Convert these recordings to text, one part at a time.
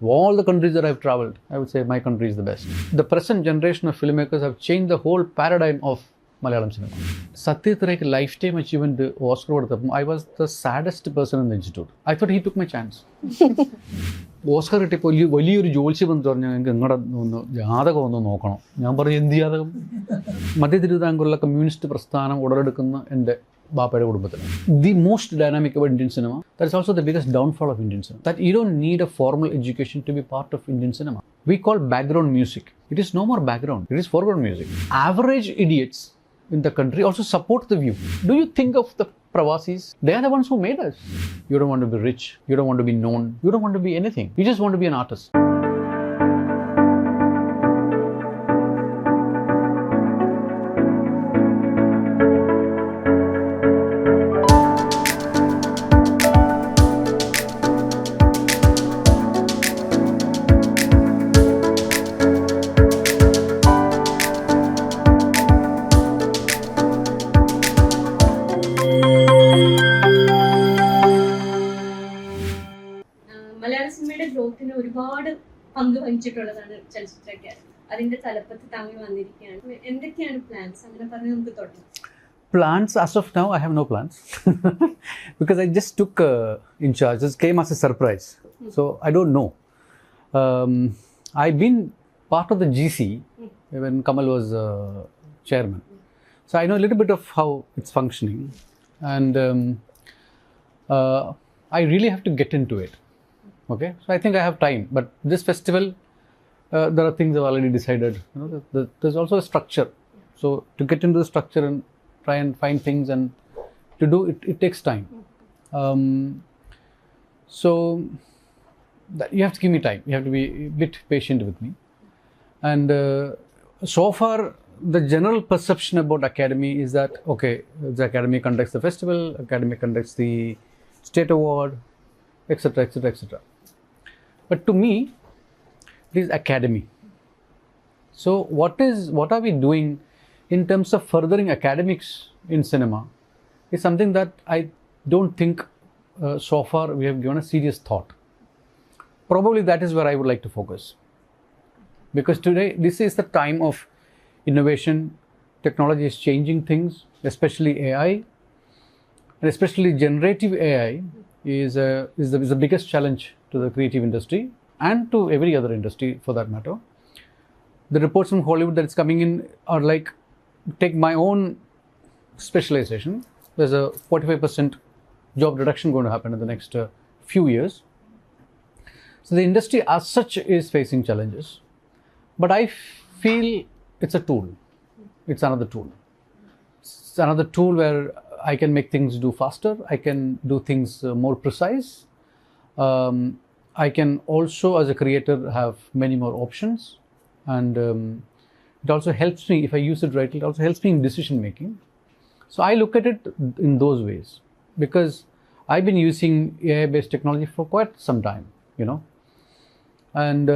Of all the countries that I've traveled, I would say my country is the best. The present generation of filmmakers have changed the whole paradigm of Malayalam cinema. Satyajit Ray's lifetime achievement Oscar, I was the saddest person in the institute. I thought he took my chance. Oscar കിട്ടിയപ്പോൾ വലിയൊരു ജോലിച്ച് വന്ന് പറഞ്ഞാൽ ഞങ്ങൾക്ക് നിങ്ങളുടെ ഒന്ന് ജാതകം ഒന്ന് നോക്കണം. ഞാൻ പറഞ്ഞു എന്ത് ജാതകം? മധ്യ തിരുവിതാംകൂറിലെ കമ്മ്യൂണിസ്റ്റ് പ്രസ്ഥാനം ഉടലെടുക്കുന്ന എൻ്റെ ബാപ്പയുടെ കുടുംബത്തിൽ. The most dynamic about Indian cinema, that is also the biggest downfall of Indian cinema. That you don't need a formal education to be part of Indian cinema. We call background music. It is no more background. It is foreground music. Average idiots in the country also support the view. Do you think of the Pravasis? They are the ones who made us. You don't want to be rich. You don't want to be known. You don't want to be anything. You just want to be an artist. ഒരുപാട് പങ്ക് വഹിച്ചിട്ടുള്ളതാണ് ചലച്ചിത്ര academy. അതിന്റെ തലപ്പത്ത് താങ്കൾ വന്നിരിക്കുകയാണ്. എന്തൊക്കെയാണ് plans? അങ്ങനെ പറഞ്ഞ് നമുക്ക് തുടങ്ങാം. Plans, as of now, I have no plans because I just took in charge. This came as a surprise, so I don't know. I've been part of the GC when Kamal was chairman, so I know a little bit of how it's functioning, and I really have to get into it. Okay, so I think I have time, but this festival, there are things I've already decided. You know, there's also a structure. So to get into the structure and try and find things and to do it, it takes time. So that you have to give me time. You have to be a bit patient with me. And so far, the general perception about Academy is that, okay, the Academy conducts the festival, Academy conducts the state award, etc., etc., etc. But to me, it is academy. So what are we doing in terms of furthering academics in cinema is something that I don't think so far we have given a serious thought. Probably that is where I would like to focus. Because today, this is the time of innovation. Technology is changing things, especially AI. And especially generative AI is the biggest challenge to the creative industry and to every other industry for that matter. The reports from Hollywood that is coming in are like, take my own specialization, there's a 45% job reduction going to happen in the next few years. So the industry as such is facing challenges, but I feel it's a tool. It's another tool. It's another tool where I can make things do faster. I can do things more precise. I can also, as a creator, have many more options, and it also helps me, if I use it right, it also helps me in decision making. So I look at it in those ways, because I've been using AI-based technology for quite some time, you know, and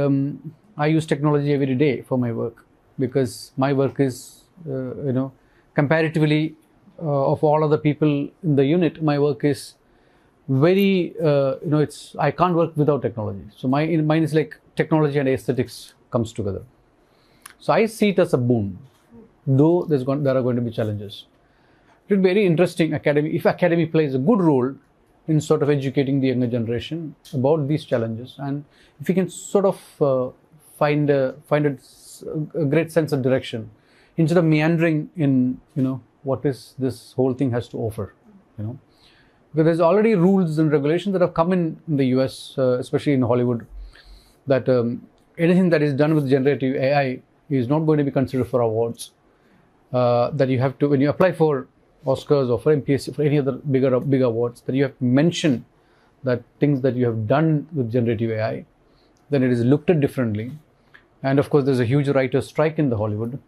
I use technology every day for my work, because my work is, you know, comparatively of all other people in the unit, my work is very, you know, I can't work without technology. So mine is like technology and aesthetics comes together. So I see it as a boon, though there are going to be challenges. It will be very interesting if Academy plays a good role in sort of educating the younger generation about these challenges, and if we can sort of find a great sense of direction instead of meandering in, you know, what is this whole thing has to offer, you know. Because there's already rules and regulations that have come in the US, especially in Hollywood, that anything that is done with generative AI is not going to be considered for awards. That you have to, when you apply for Oscars or for MPSC, for any other big awards, that you have to mention that things that you have done with generative AI, then it is looked at differently. And of course, there's a huge writer's strike in the Hollywood,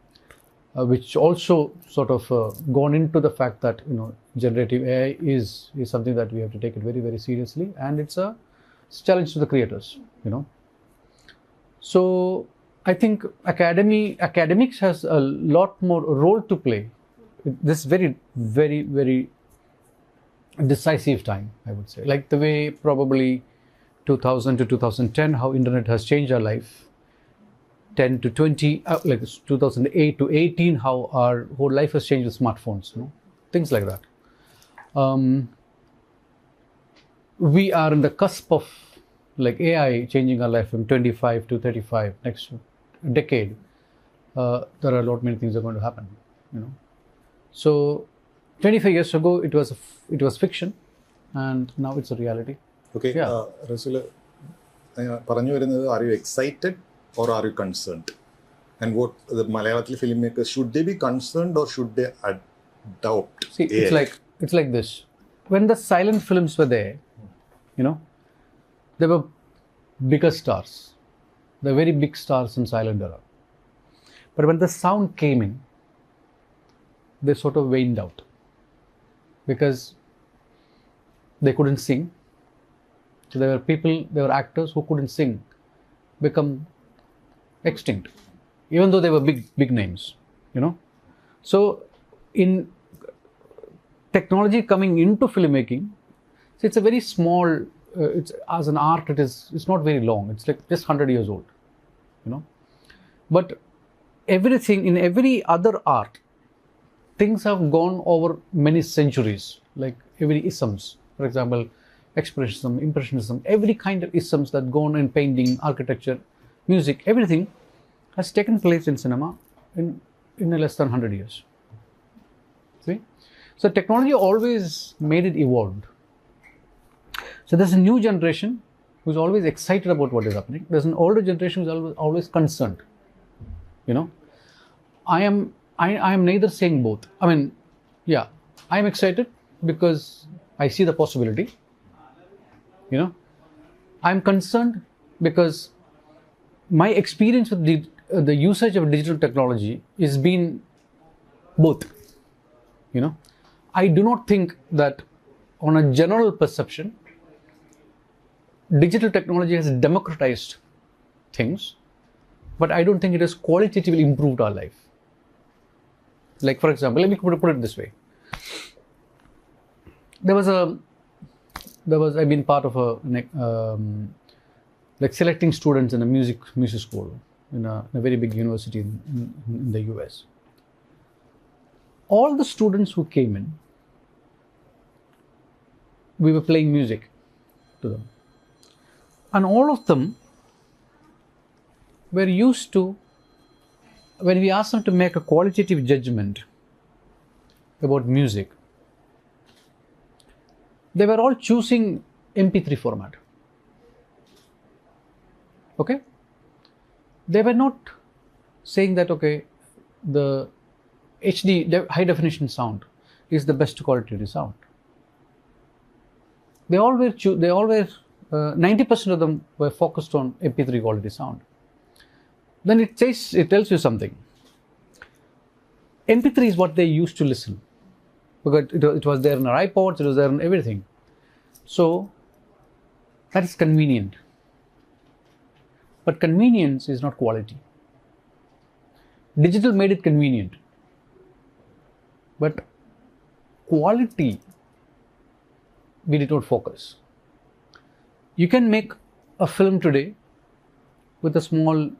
which also sort of gone into the fact that, you know, generative AI is something that we have to take it very, very seriously, and it's a challenge to the creators, you know. So I think academics has a lot more role to play. This very, very, very decisive time, I would say. Like the way probably 2000 to 2010, how internet has changed our life. 10 to 20, like 2008 to 18, how our whole life has changed with smartphones, things like that. We are in the cusp of like AI changing our life from 25 to 35, next decade. There are a lot many things are going to happen, So 25 years ago, it was fiction, and now it's a reality. Okay, yeah. Resul, are you excited or are you concerned? And what the Malayalathi filmmakers, should they be concerned or should they adopt? See, AI? it's like this. When the silent films were there, there were bigger stars. There were very big stars in silent era. But when the sound came in, they sort of waned out because they couldn't sing. So there were actors who couldn't sing, become extinct, even though they were big names, So in technology coming into filmmaking, so it's a very small, it's as an art, it's not very long. It's like just 100 years old, But everything in every other art, things have gone over many centuries, like every isms, for example, expressionism, impressionism, every kind of isms that gone in painting, architecture, music, everything has taken place in cinema in less than 100 years. See? So technology always made it evolved. So there's a new generation who's always excited about what is happening. There's an older generation who's always concerned. I am neither saying both. I mean, yeah, I am excited because I see the possibility. I'm concerned because my experience with the usage of digital technology has been both. I do not think that on a general perception, digital technology has democratized things, but I don't think it has qualitatively improved our life. Like, for example, let me put it this way. I've been part of like selecting students in a music school in a very big university in the US. All the students who came in, we were playing music to them. And all of them were used to, when we asked them to make a qualitative judgment about music, they were all choosing MP3 format. Okay? They were not saying that, okay, the HD, high definition sound is the best quality sound. They all were 90% of them were focused on MP3 quality sound. Then it tells you something. MP3 is what they used to listen, because it was there in our iPods, it was there in everything. So that is convenient. But convenience is not quality. Digital made it convenient. But quality, we did not focus. You can make a film today with a small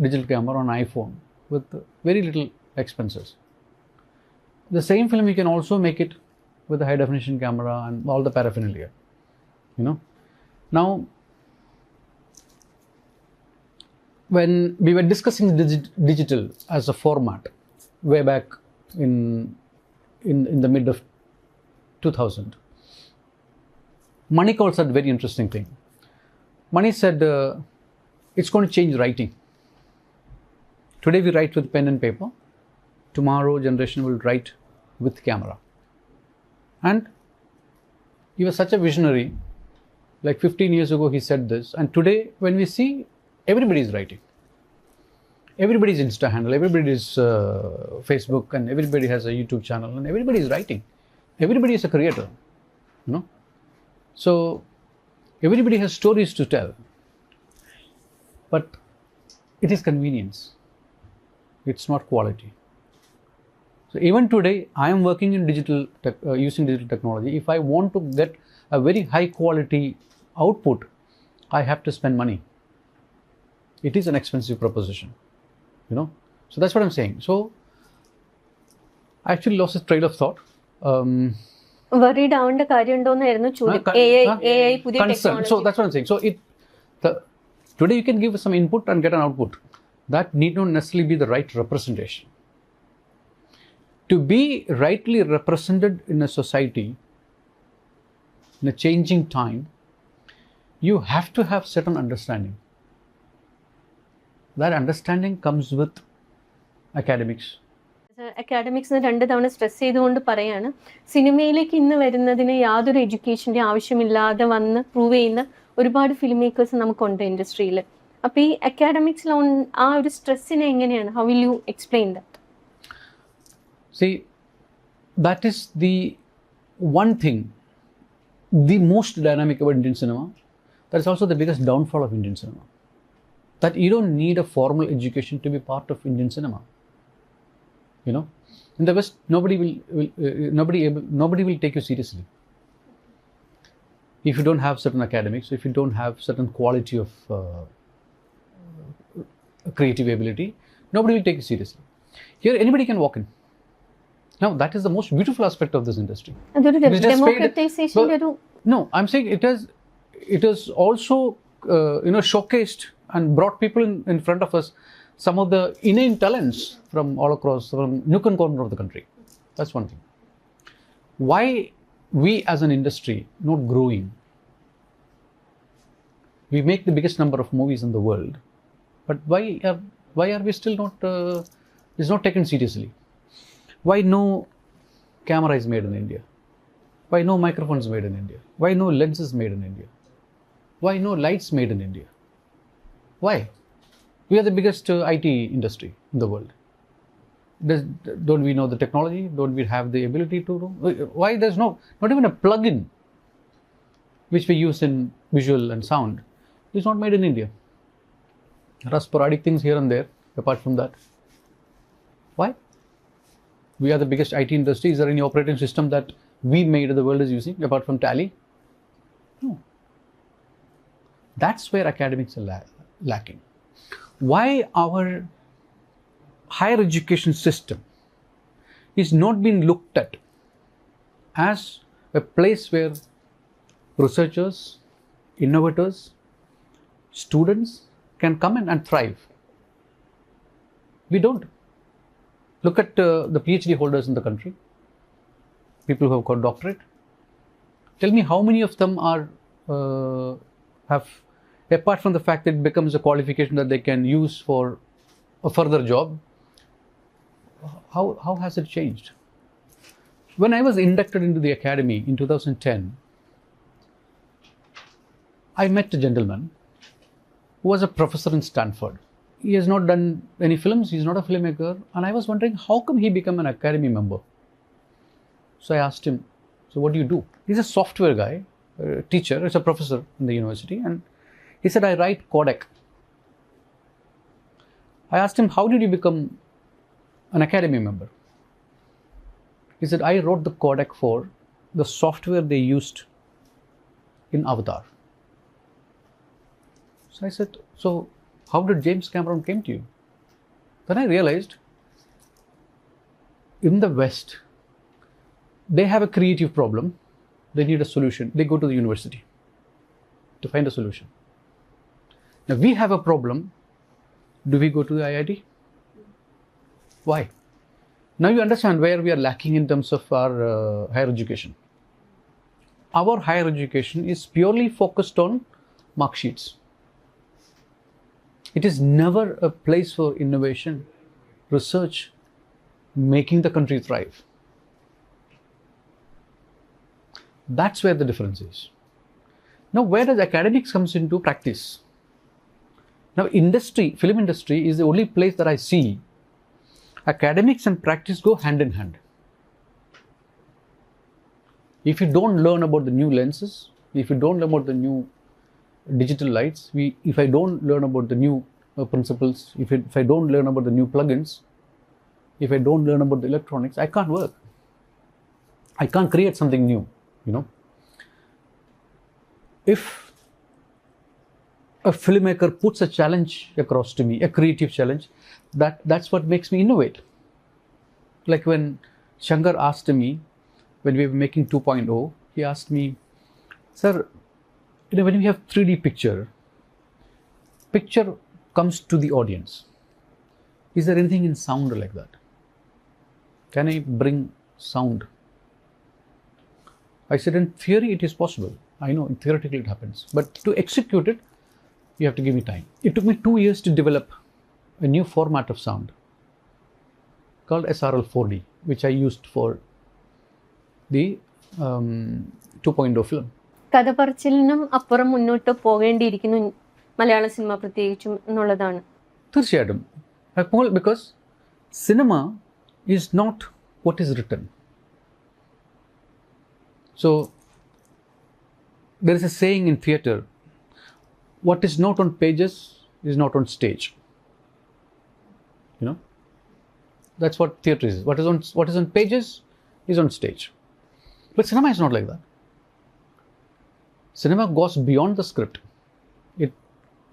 digital camera on iPhone with very little expenses. The same film, you can also make it with a high definition camera and all the paraphernalia. Now, when we were discussing digital as a format way back in the mid of 2000, Mani called said a very interesting thing. Mani said, it's going to change writing. Today we write with pen and paper. Tomorrow generation will write with camera. And he was such a visionary. Like 15 years ago he said this, and today when we see, everybody is writing. Everybody's Insta handle, everybody's Facebook, and everybody has a YouTube channel, and everybody is writing. Everybody is a creator, So everybody has stories to tell. But it is convenience. It's not quality. So even today, I am working in using digital technology. If I want to get a very high quality output, I have to spend money. It is an expensive proposition, you know. So that's what I'm saying. So I actually lost a trail of thought. Worried ആവേണ്ട കാര്യമുണ്ടോന്നായിരുന്നു ചോദ്യം. AI പുതിയ technology. So that's what I'm saying. So today you can give some input and get an output. That need not necessarily be the right representation. To be rightly represented in a society, in a changing time, you have to have certain understanding. That understanding comes with academics. അക്കാഡമിക്സിന് 2 തവണ stress ചെയ്തുകൊണ്ട് പറയാണ്, സിനിമയിലേക്ക് ഇന്ന് വരുന്നതിന് യാതൊരു എഡ്യൂക്കേഷൻ്റെ ആവശ്യമില്ലാതെ വന്ന് prove ചെയ്യുന്ന ഒരുപാട് ഫിലിം മേക്കേഴ്സ് നമുക്കുണ്ട് ഇൻഡസ്ട്രിയിൽ. അപ്പോൾ ഈ അക്കാഡമിക്സിൽ ആ ഒരു സ്ട്രെസ്സിനെ എങ്ങനെയാണ്, how will you explain that? See, that is the one thing, the most dynamic about Indian cinema. That is also the biggest downfall of Indian cinema. That you don't need a formal education to be part of Indian cinema. You know, in the West, nobody will take you seriously if you don't have certain academics, if you don't have certain quality of creative ability. Nobody will take you seriously. Here, anybody can walk in. Now, that is the most beautiful aspect of this industry. Democratization. No, I'm saying it is also showcased and brought people in front of us, some of the inane talents from all across, from nook and corner of the country. That's one thing. Why we as an industry not growing? We make the biggest number of movies in the world, but why are we still not? It's not taken seriously. Why no camera is made in India? Why no microphones made in India? Why no lenses made in India? Why no lights made in India? Why? We are the biggest IT industry in the world. Don't we know the technology? Don't we have the ability to do? Why there's not even a plug-in which we use in visual and sound is not made in India. There are sporadic things here and there. Apart from that, why? We are the biggest IT industry. Is there any operating system that we made the world is using apart from Tally? No. That's where academics are lacking. Why our higher education system is not being looked at as a place where researchers, innovators, students can come in and thrive. We don't. Look at the PhD holders in the country, people who have got doctorate. Tell me how many of them have, apart from the fact that it becomes a qualification that they can use for a further job, how has it changed? When I was inducted into the academy in 2010, I met a gentleman who was a professor in Stanford. He has not done any films, he's not a filmmaker, and I was wondering how come he became an academy member. So I asked him, so what do you do? He's a software guy, a teacher, he's a professor in the university, and he said, I write codec. I asked him, how did you become an academy member? He said, I wrote the codec for the software they used in Avatar. So I said, so how did James Cameron came to you? Then I realized, in the West, they have a creative problem. They need a solution. They go to the university to find a solution. Now we have a problem. Do we go to the IIT? Why? Now you understand where we are lacking in terms of our higher education. Our higher education is purely focused on mark sheets. It is never a place for innovation, research, making the country thrive. That's where the difference is. Now, where does academics comes into practice? Now, film industry is the only place that I see academics and practice go hand in hand. If you don't learn about the new lenses, if you don't learn about the new digital lights, if I don't learn about the new principles, if I don't learn about the new plugins, if I don't learn about the electronics, I can't work. I can't create something new, you know. If a filmmaker puts a challenge across to me, a creative challenge, that's what makes me innovate. Like when Shankar asked me, when we were making 2.0, he asked me, sir, when we have 3D picture comes to the audience. Is there anything in sound like that? Can I bring sound? I said, in theory, it is possible. I know, theoretically it happens. But to execute it, you have to give me time. It took me 2 years to develop a new format of sound called SRL 4D, which I used for the 2.0 film. കഥ പറച്ചിലിനും അപ്പുറം മുന്നോട്ട് പോകേണ്ടിയിരിക്കുന്നു മലയാള cinema പ്രത്യേകിച്ചും എന്നുള്ളതാണ്. തീർച്ചയായിട്ടും. Because cinema is not what is written. So there is a saying in theatre, what is not on pages is not on stage. You know, that's what theatre is. What is on pages is on stage. But cinema is not like that. Cinema goes beyond the script.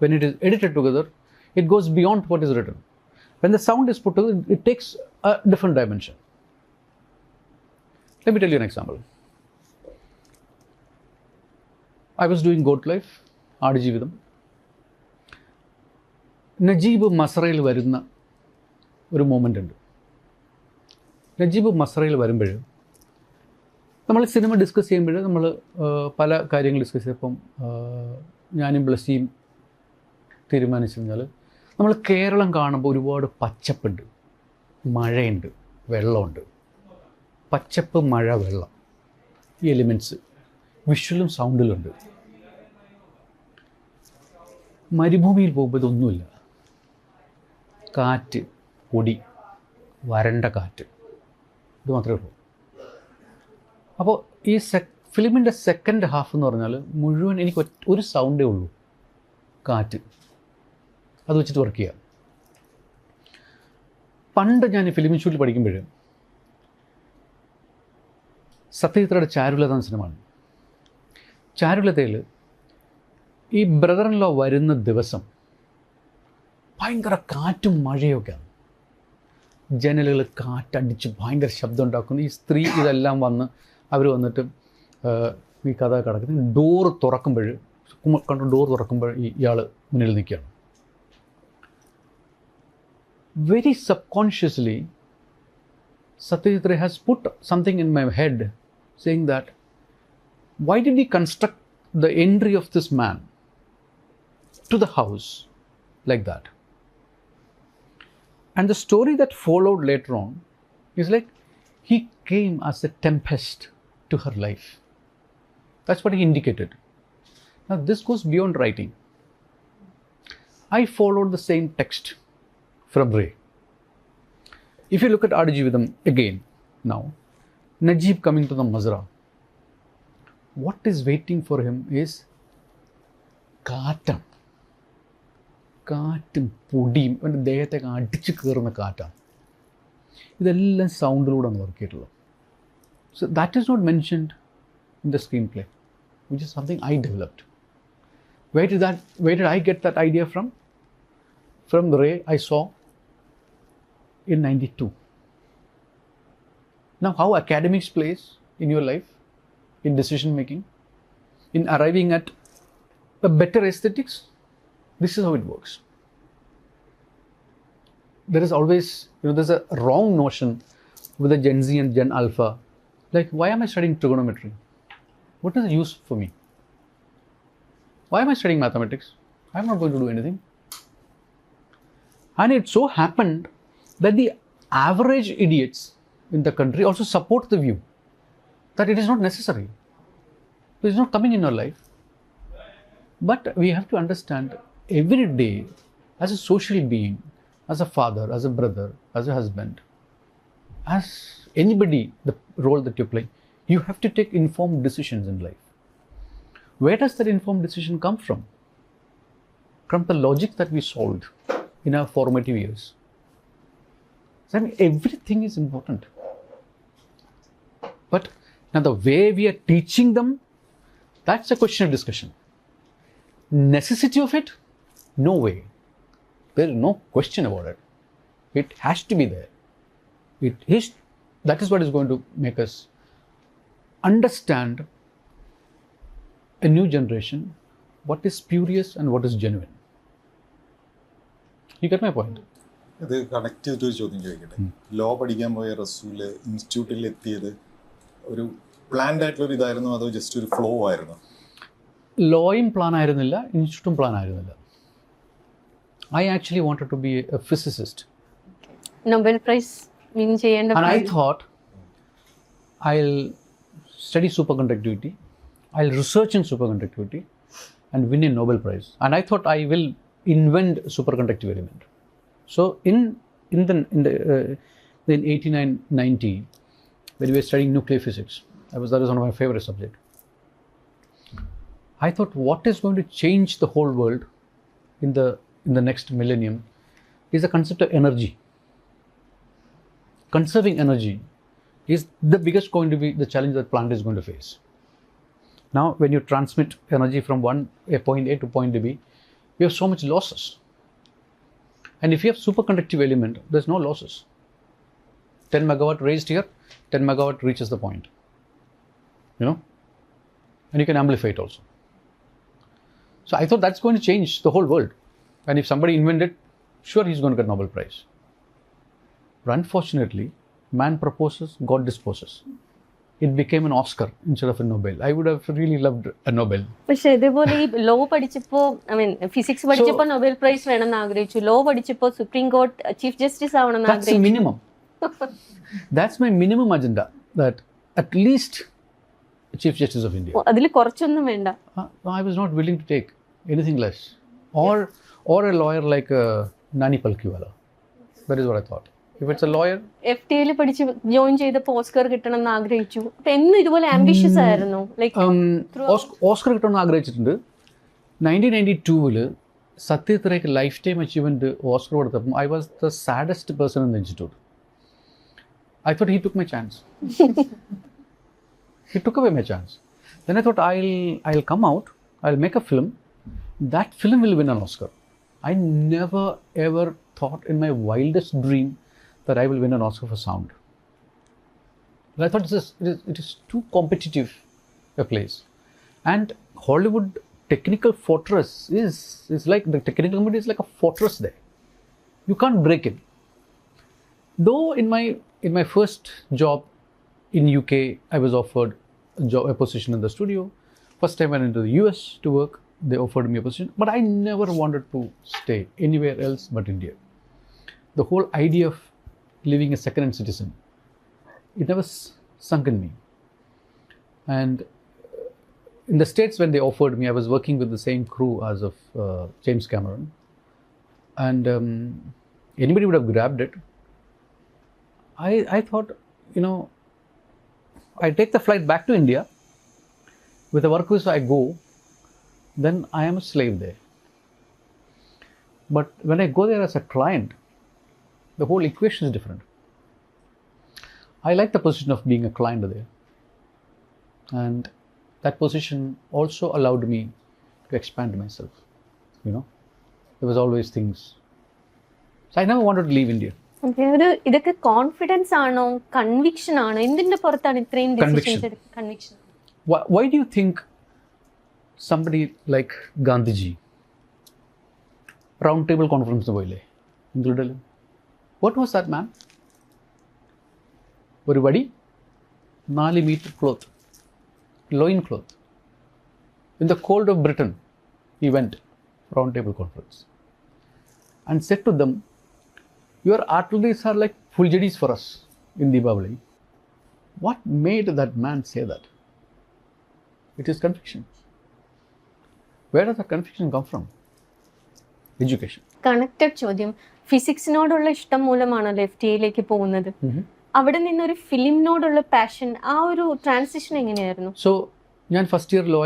When it is edited together, it goes beyond what is written. When the sound is put together, it takes a different dimension. Let me tell you an example. I was doing Goat Life, Aadujeevitham. Najeeb മസറയിൽ വരുന്ന ഒരു moment ഉണ്ട്. നജീബ് മസറയിൽ വരുമ്പോൾ നമ്മൾ cinema discuss ചെയ്യുമ്പോൾ നമ്മൾ പല കാര്യങ്ങൾ discuss ചെയ്തപ്പം ഞാനും ബ്ലസ്സിയും തീരുമാനിച്ചു കഴിഞ്ഞാൽ നമ്മൾ കേരളം കാണുമ്പോൾ ഒരുപാട് പച്ചപ്പുണ്ട്, മഴയുണ്ട്, വെള്ളമുണ്ട്. പച്ചപ്പ്, മഴ, വെള്ളം, ഈ എലിമെൻറ്റ്സ് വിഷ്വലും സൗണ്ടിലുണ്ട്. മരുഭൂമിയിൽ പോകുമ്പോൾ ഇതൊന്നുമില്ല. കാറ്റ്, പൊടി, വരണ്ട കാറ്റ്, ഇത് മാത്രമേ ഉള്ളൂ. അപ്പോൾ ഈ ഫിലിമിൻ്റെ സെക്കൻഡ് ഹാഫ് എന്ന് പറഞ്ഞാൽ മുഴുവൻ എനിക്ക് ഒരു സൗണ്ടേ ഉള്ളൂ, കാറ്റ്. അത് വെച്ചിട്ട് വർക്ക് ചെയ്യാം. പണ്ട് ഞാൻ ഫിലിം ഇൻസ്റ്റിറ്റ്യൂട്ടിൽ പഠിക്കുമ്പോൾ സത്യജിത് റേയുടെ ചാരുലത എന്ന സിനിമയാണ്. ചാരുലതയിൽ ഈ ബ്രദർ ഇൻ ലോ വരുന്ന ദിവസം ഭയങ്കര കാറ്റും മഴയൊക്കെയാണ്. ജനലുകൾ കാറ്റടിച്ച് ഭയങ്കര ശബ്ദം ഉണ്ടാക്കുന്നു. ഈ സ്ത്രീ ഇതെല്ലാം വന്ന് അവർ വന്നിട്ട് ഈ കഥ കിടക്കുന്നു. ഡോറ് തുറക്കുമ്പോൾ ഡോർ തുറക്കുമ്പോൾ ഇയാൾ മുന്നിൽ നിൽക്കുകയാണ്. Very subconsciously, Satyajit Ray has put something in my head saying that, why did he construct the entry of this man to the house like that? And the story that followed later on is like he came as a tempest to her life. That's what he indicated. Now this goes beyond writing. I followed the same text from Ray. If you look at Adujeevitham again now, Najib coming to the Mazra, what is waiting for him is കാറ്റാണ്. കാറ്റും പൊടിയും അവൻ്റെ ദേഹത്തേക്ക് അടിച്ച് കയറുന്ന കാറ്റാണ്. ഇതെല്ലാം സൗണ്ടിലൂടെയാണ് work ചെയ്തിട്ടുള്ളത്. So that is not mentioned in the screenplay, which is something I developed. Where did I get that idea from? From the Ray I saw in 92. Now, how academics plays in your life, in decision making, in arriving at a better aesthetics, this is how it works. There is always, there's a wrong notion with the Gen Z and Gen Alpha. Like, why am I studying trigonometry? What is the use for me? Why am I studying mathematics? I'm not going to do anything. And it so happened that the average idiots in the country also support the view that it is not necessary. It is not coming in your life. But we have to understand every day, as a social being, as a father, as a brother, as a husband, as anybody, the role that you play, you have to take informed decisions in life. Where does that informed decision come from? From the logic that we solved in our formative years. So, I mean, everything is important. But now the way we are teaching them, that's a question of discussion. Necessity of it, No way. There is no question about it. It has to be there. That is what is going to make us understand a new generation, what is spurious and what is genuine. You get my point? ഇത് connect ചെയ്തിട്ടൊരു ചോദ്യം ചോദിക്കട്ടെ. Law പഠിക്കാൻ പോയ റസൂല് ഇൻസ്റ്റിറ്റ്യൂട്ടിൽ എത്തിയത് ഒരു planned ആയിട്ടുള്ള ഒരു ഇതായിരുന്നു, അതോ ജസ്റ്റ് ഒരു ഫ്ലോ ആയിരുന്നു? ലോയും പ്ലാൻ ആയിരുന്നില്ല, ഇൻസ്റ്റിറ്റ്യൂട്ടും പ്ലാൻ ആയിരുന്നില്ല. I actually wanted to be a physicist. Nobel Prize win ചെയ്യേണ്ട. And I thought I'll study superconductivity, I'll research in superconductivity and win a Nobel Prize. And I thought I will invent superconductive element. So in 89-90, when we were studying nuclear physics, that was one of my favorite subjects. I thought, what is going to change the whole world in the next millennium is the concept of energy. Conserving energy is the biggest going to be the challenge that planet is going to face. Now, when you transmit energy from point A to point B, we have so much losses. And if you have superconductive element, there's no losses. 10 megawatt raised here, 10 megawatt reaches the point. And you can amplify it also. So I thought that's going to change the whole world. And if somebody invented, sure, he's going to get Nobel Prize. But unfortunately, man proposes, God disposes. It became an Oscar instead of a Nobel. I would have really loved a Nobel. പക്ഷേ ഇതേപോലെ ഈ law പഠിച്ചപ്പോൾ, physics പഠിച്ചപ്പോൾ Nobel prize വേണമെന്ന് ആഗ്രഹിച്ചു, law പഠിച്ചപ്പോൾ supreme court chief justice ആവണമെന്ന് ആഗ്രഹിച്ചു. That's the minimum. That's my minimum agenda. That at least Chief Justice of India. അതിൽ കുറച്ചൊന്നും വേണ്ട. I was not willing to take anything less. Or a lawyer like Nani Palkiwala. That is what I thought. If it's a lawyer. FTII പഠിച്ച് join ചെയ്തപ്പോൾ Oscar കിട്ടണം എന്ന് ആഗ്രഹിച്ചു. അപ്പൊ എന്നും ഇതുപോലെ ആംബിഷ്യസ് ആയിരുന്നു. ഓസ്കർ കിട്ടണം എന്ന് ആഗ്രഹിച്ചിട്ടുണ്ട്. 1992 Satyajit Rayക്ക് ലൈഫ് ടൈം അച്ചീവ്മെന്റ് ഓസ്കർ കൊടുത്തപ്പോൾ I was the saddest person in the institute. I thought he took my chance. He took away my chance. Then I thought I'll come out, I'll make a film. That film will win an Oscar. I never ever thought in my wildest dream that I will win an Oscar for sound. But I thought it is too competitive a place. And Hollywood technical fortress is like, the technical community is like a fortress there. You can't break it. Though in my first job in UK, I was offered a position in the studio. First time I went into the US to work, they offered me a position, but I never wanted to stay anywhere else but India. The whole idea of living a second-hand citizen, it never sunk in me. And in the States, when they offered me, I was working with the same crew as of James Cameron, and anybody would have grabbed it. I thought, I take the flight back to India, with a work visa I go, then I am a slave there. But when I go there as a client, the whole equation is different. I like the position of being a client there. And that position also allowed me to expand myself. There was always things. So I never wanted to leave India. ഇതൊക്കെ confidence ആണോ, conviction ആണോ, എന്തിന്റെ പുറത്താണ് ഇത്രയും conviction? Why do you think somebody like Gandhiji, round table conference പോയില്ലേ ഇംഗ്ലണ്ടിൽ? What was that man? ഒരു വടി, 4 meter cloth, loin cloth. In the cold of Britain, he went round table conference and said to them, your artilleries are like fuljedis for us in Deepavali. What made that man say that? It is conviction. Where does that conviction come from? Education. Connected ചോദ്യം. ഫിസിക്സിനോടുള്ള ഇഷ്ടം മൂലമാണല്ലോ FTIയിലേക്ക് പോകുന്നത്. അവിടെ നിന്നൊരു ഫിലിമിനോടുള്ള passion, ആ ഒരു transition എങ്ങനെയായിരുന്നു? So ഞാൻ first year law,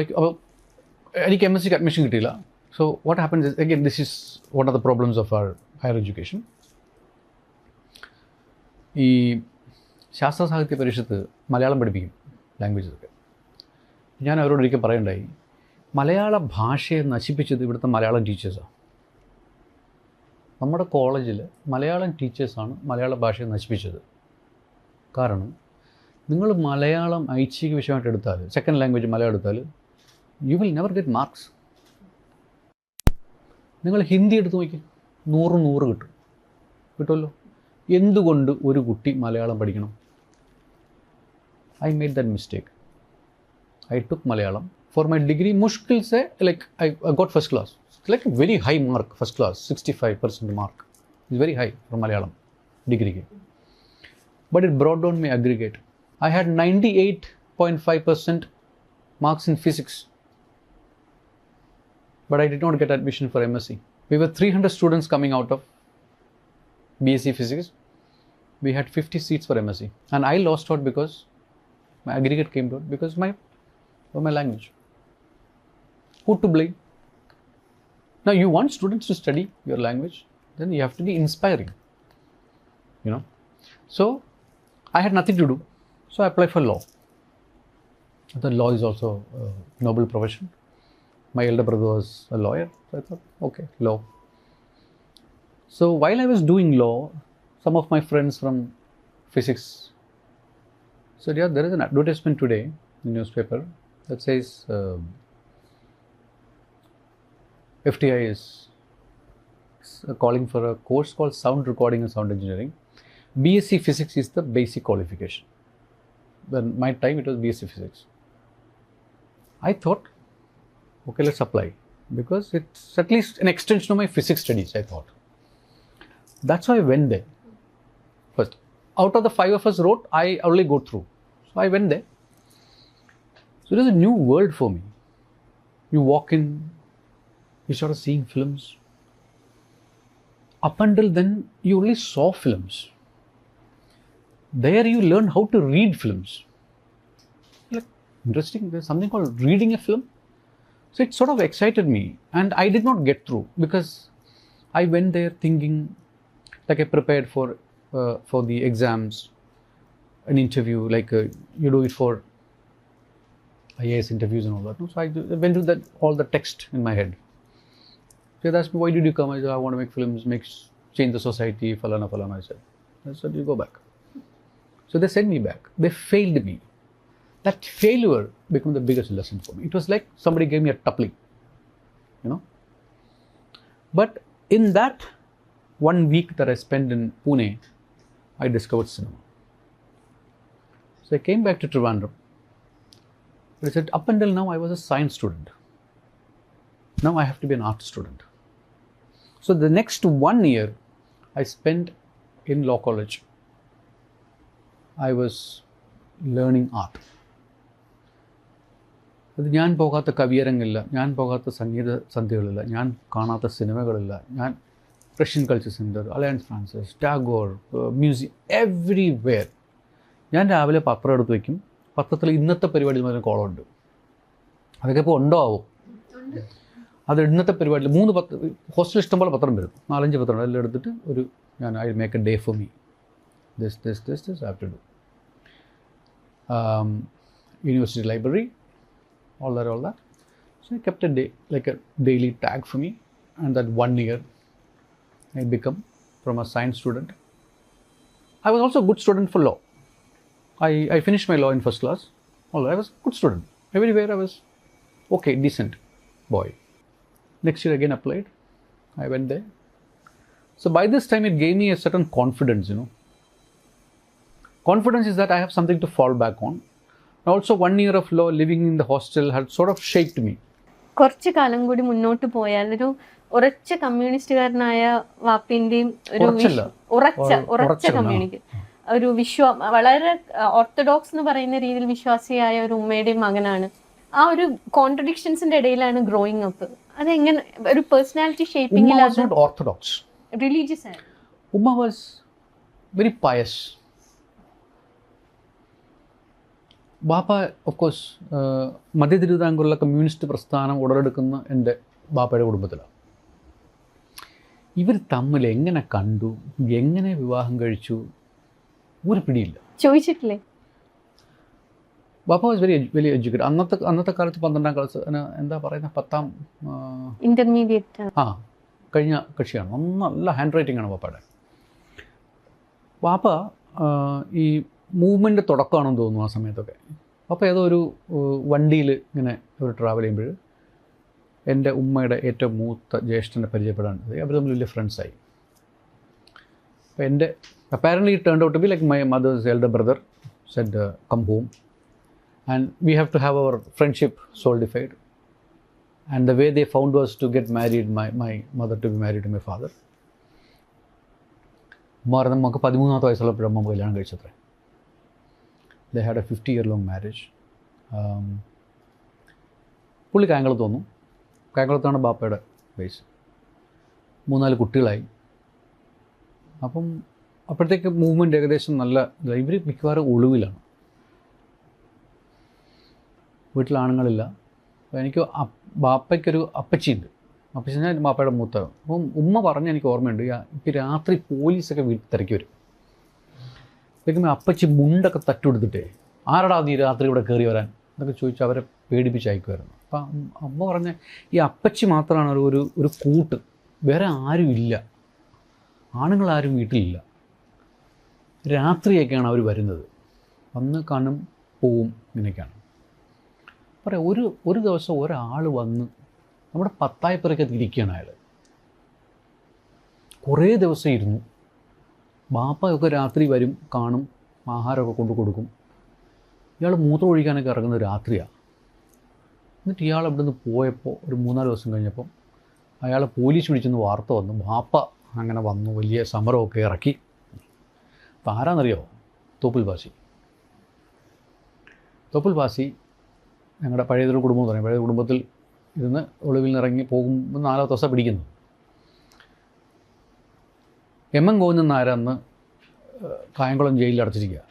എനിക്ക് MSc അഡ്മിഷൻ കിട്ടിയില്ല. So what happens is, again this is one of the problems of our higher education. ഈ ശാസ്ത്ര സാഹിത്യ പരിഷത്ത് മലയാളം പഠിപ്പിക്കും, ലാംഗ്വേജസൊക്കെ. ഞാൻ അവരോട് ഒരിക്കൽ പറയണ്ടായി, മലയാള ഭാഷയെ നശിപ്പിച്ചത് ഇവിടുത്തെ മലയാളം ടീച്ചേഴ്സാണ്. നമ്മുടെ കോളേജിൽ മലയാളം ടീച്ചേഴ്സാണ് മലയാള ഭാഷയെ നശിപ്പിച്ചത്. കാരണം നിങ്ങൾ മലയാളം ഐച്ഛിക വിഷയമായിട്ട് എടുത്താൽ, സെക്കൻഡ് ലാംഗ്വേജ് മലയാളം എടുത്താൽ, you will never get marks. നിങ്ങൾ ഹിന്ദി എടുത്ത് നോക്കി, 100 കിട്ടും, കിട്ടുമല്ലോ. എന്തുകൊണ്ട് ഒരു കുട്ടി മലയാളം പഠിക്കണം? I made that mistake. I took Malayalam. For my degree, mushkil se, like I got first class. It's like a very high mark, first class, 65% mark. It's very high for Malayalam degree. But it brought down my aggregate. I had 98.5% marks in physics. But I did not get admission for MSc. We were 300 students coming out of BSc Physics. We had 50 seats for MSc. And I lost out because my aggregate came down because of my language. Who to blame? Now you want students to study your language, then you have to be inspiring, you know. So I had nothing to do, so I applied for law. The law is also a noble profession. My elder brother was a lawyer, so I thought, okay, law. So while I was doing law, some of my friends from physics said, yeah, there is an advertisement today in the newspaper that says FTII is calling for a course called Sound Recording and Sound Engineering. BSc Physics is the basic qualification. When my time it was BSc Physics. I thought, okay, let's apply, because it's at least an extension of my physics studies, I thought. That's why I went there. First, out of the 5 of us wrote, I only go through. So I went there. So it was a new world for me. You walk in, you started seeing films. Up until then, you only saw films. There you learn how to read films. Like, interesting, there's something called reading a film. So it sort of excited me, and I did not get through because I went there thinking, like I prepared for the exams, an interview, like you do it for IAS interviews and all that. So I went through that, all the text in my head. So they asked me, why did you come? I said, I want to make films, change the society, falana. I said, you go back. So they sent me back. They failed me. That failure became the biggest lesson for me. It was like somebody gave me a toppling, you know. But in that 1 week that I spent in Pune, I discovered cinema. So I came back to Trivandrum. But I said, up until now, I was a science student. Now I have to be an art student. So the next 1 year, I spent in law college. I was learning art. അത് ഞാൻ പോകാത്ത കവിയരങ്ങില്ല, ഞാൻ പോകാത്ത സംഗീത സന്ധ്യകളില്ല, ഞാൻ കാണാത്ത സിനിമകളില്ല, ഞാൻ Russian culture centre, alliance Francis, Tagore, museum, everywhere. ഞാൻ രാവിലെ പത്രം എടുത്ത് വയ്ക്കും. പത്രത്തിൽ ഇന്നത്തെ പരിപാടി മുതൽ കോളമുണ്ട്. അതൊക്കെ ഇപ്പോൾ ഉണ്ടോ ആവും. അത് ഇന്നത്തെ പരിപാടിയിൽ 3 പത്രം, ഹോസ്റ്റലിൽ ഇഷ്ടംപോലെ പത്രം വരും, 4-5 പത്രം എല്ലാം എടുത്തിട്ട് I make A day for me. This I have to do. University library, all that. So I kept a day, like a daily tag for me, and that 1 year I become from a science student. I was also a good student for law. I finished my law in first class. I was a good student. Everywhere I was okay, decent boy. Next year again applied. I went there. So by this time it gave me a certain confidence, you know. Confidence is that I have something to fall back on. Also 1 year of law living in the hostel had sort of shaped me. കുറച്ച് കാലം കൂടി മുന്നോട്ട് പോയാൽ ഒരു ഉറച്ച കമ്മ്യൂണിസ്റ്റുകാരനായ വാപ്പിന്റെയും ഒരു ഉറച്ച community, ഒരു വളരെ ഓർത്തഡോക്സ് എന്ന് പറയുന്ന രീതിയിൽ വിശ്വാസിയായ ഒരു ഉമ്മയുടെയും മകനാണ്. ആ ഒരു കോൺട്രഡിക്ഷൻസിന്റെ ഇടയിലാണ് ഗ്രോയിങ് അപ്പ്. അതെങ്ങനെ ഒരു പേഴ്സണാലിറ്റി ഷേപ്പിംഗ് ഓർത്തഡോക്സ് റിലീജിയസ് ആണ്. ഉമ്മ വാസ് വെരി പയസ്. ബാപ്പ ഓഫ് കോഴ്സ് മധ്യ തിരുവിതാംകൂറിലെ കമ്മ്യൂണിസ്റ്റ് പ്രസ്ഥാനം ഉടലെടുക്കുന്ന എൻ്റെ ബാപ്പയുടെ കുടുംബത്തിലാണ്. ഇവർ തമ്മിൽ എങ്ങനെ കണ്ടു, എങ്ങനെ വിവാഹം കഴിച്ചു, ഒരു പിടിയില്ല. ചോദിച്ചിട്ടില്ലേ? ബാപ്പ വാസ് വെരി എഡ്യൂക്കേറ്റഡ്. അന്നത്തെ കാലത്ത് 12ാം ക്ലാസ് എന്താ പറയുന്ന 10ാം ഇന്റർമീഡിയറ്റ് കഴിഞ്ഞ കക്ഷിയാണ്. നല്ല ഹാൻഡ് റൈറ്റിംഗ് ആണ് പാപ്പയുടെ. പാപ്പ ഈ മൂവ്മെൻറ്റ് തുടക്കമാണെന്ന് തോന്നുന്നു ആ സമയത്തൊക്കെ. അപ്പോൾ ഏതോ ഒരു വണ്ടിയിൽ ഇങ്ങനെ ഒരു ട്രാവൽ ചെയ്യുമ്പോൾ എൻ്റെ ഉമ്മയുടെ ഏറ്റവും മൂത്ത ജ്യേഷ്ഠനെ പരിചയപ്പെടാൻ അവർ തമ്മിൽ വലിയ ഫ്രണ്ട്സായി. അപ്പോൾ എൻ്റെ apparently it turned out to be like my mother's elder brother said, come home and we have to have our friendship solidified. And the way they found was to get married, my mother to be married to my father. നമുക്ക് 13ാമത്തെ വയസ്സുള്ളപ്പോഴും അമ്മ കല്യാണം കഴിച്ചത്രേ. They had a 50-year-long marriage. പുള്ളി കായംകുളത്ത് വന്നു. കായംകുളത്താണ് ബാപ്പയുടെ base. 3-4 കുട്ടികളായി. അപ്പം അപ്പോഴത്തേക്ക് മൂവ്മെൻറ്റ് ഏകദേശം നല്ല ഇവർ മിക്കവാറും ഒളിവിലാണ്. വീട്ടിൽ ആണുങ്ങളില്ല. അപ്പോൾ എനിക്ക് ബാപ്പയ്ക്കൊരു അപ്പച്ചിയുണ്ട്. അപ്പച്ചി ഞാൻ ബാപ്പയുടെ മൂത്ത. അപ്പം ഉമ്മ പറഞ്ഞ് എനിക്ക് ഓർമ്മയുണ്ട്, ഇപ്പോൾ രാത്രി പോലീസൊക്കെ വീട്ടിൽ തിരക്കി വരും. അപ്പോഴേക്കും അപ്പച്ചി മുണ്ടൊക്കെ തട്ടുകൊടുത്തിട്ടേ ആരടാ നീ രാത്രി ഇവിടെ കയറി വരാൻ എന്നൊക്കെ ചോദിച്ച് അവരെ പേടിപ്പിച്ച് അയക്കുമായിരുന്നു. അപ്പം അമ്മ പറഞ്ഞ ഈ അപ്പച്ചി മാത്രമാണ് ഒരു കൂട്ട്, വേറെ ആരുമില്ല, ആണുങ്ങളാരും വീട്ടിലില്ല. രാത്രിയൊക്കെയാണ് അവർ വരുന്നത്, വന്ന് കാണും പോവും, ഇങ്ങനെയൊക്കെയാണ്. പറയാം ഒരു ദിവസം ഒരാൾ വന്ന് നമ്മുടെ പത്തായപ്പുറയ്ക്കകത്ത് ഇരിക്കുകയാണ്. അയാൾ കുറേ ദിവസം ഇരുന്നു. ബാപ്പയൊക്കെ രാത്രി വരും, കാണും, ആഹാരമൊക്കെ കൊണ്ടു കൊടുക്കും. ഇയാൾ മൂത്രം ഒഴിക്കാനൊക്കെ ഇറങ്ങുന്നത് രാത്രിയാണ്. എന്നിട്ട് ഇയാൾ ഇവിടെ നിന്ന് പോയപ്പോൾ ഒരു 3-4 ദിവസം കഴിഞ്ഞപ്പം അയാളെ പോലീസ് വിളിച്ചെന്ന് വാർത്ത വന്നു. ബാപ്പ അങ്ങനെ വന്നു, വലിയ സമരമൊക്കെ ഇറക്കി. അപ്പോൾ ആരാന്നറിയോ? തോപ്പിൽ പാസി ഞങ്ങളുടെ പഴയതൊരു കുടുംബം എന്ന് പറയും. പഴയ കുടുംബത്തിൽ ഇരുന്ന് ഒളിവിൽ നിന്ന് ഇറങ്ങി പോകുമ്പോൾ 4-ാമത്തെ ദിവസം പിടിക്കുന്നു. എം ഗോവിന്ദൻ നായർ അന്ന് കായംകുളം ജയിലിൽ അടച്ചിരിക്കുക.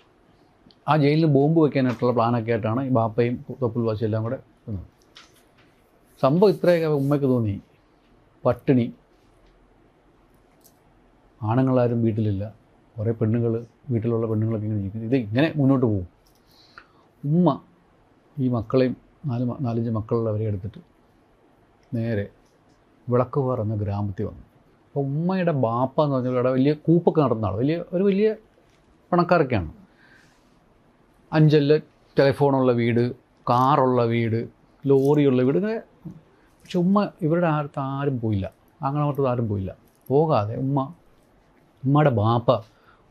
ആ ജയിലിൽ ബോംബ് വയ്ക്കാനായിട്ടുള്ള പ്ലാനൊക്കെ ആയിട്ടാണ് ഈ ബാപ്പയും തോപ്പിൽ പാസി എല്ലാം കൂടെ വന്നത്. സംഭവം ഇത്രയൊക്കെ ഉമ്മയ്ക്ക് തോന്നി. പട്ടിണി, ആണുങ്ങളാരും വീട്ടിലില്ല, കുറേ പെണ്ണുങ്ങൾ, വീട്ടിലുള്ള പെണ്ണുങ്ങളൊക്കെ ഇങ്ങനെ ഇരിക്കുന്നു. ഇത് ഇങ്ങനെ മുന്നോട്ട് പോകും. ഉമ്മ ഈ മക്കളെയും 4-5 മക്കളുള്ളവരെ എടുത്തിട്ട് നേരെ വിളക്കുപാറ എന്ന ഗ്രാമത്തിൽ വന്നു. അപ്പോൾ ഉമ്മയുടെ ബാപ്പ എന്ന് പറഞ്ഞാൽ ഇവിടെ വലിയ കൂപ്പൊക്കെ നടന്ന ആൾ, വലിയ പണക്കാരൊക്കെയാണ്. 5 ടെലിഫോണുള്ള വീട്, കാറുള്ള വീട്, ലോറിയുള്ള വീട്, ഇങ്ങനെ. പക്ഷെ ഉമ്മ ഇവരുടെ ആരും പോയില്ല, അങ്ങോട്ട് ആരും പോയില്ല. പോകാതെ ഉമ്മയുടെ ബാപ്പ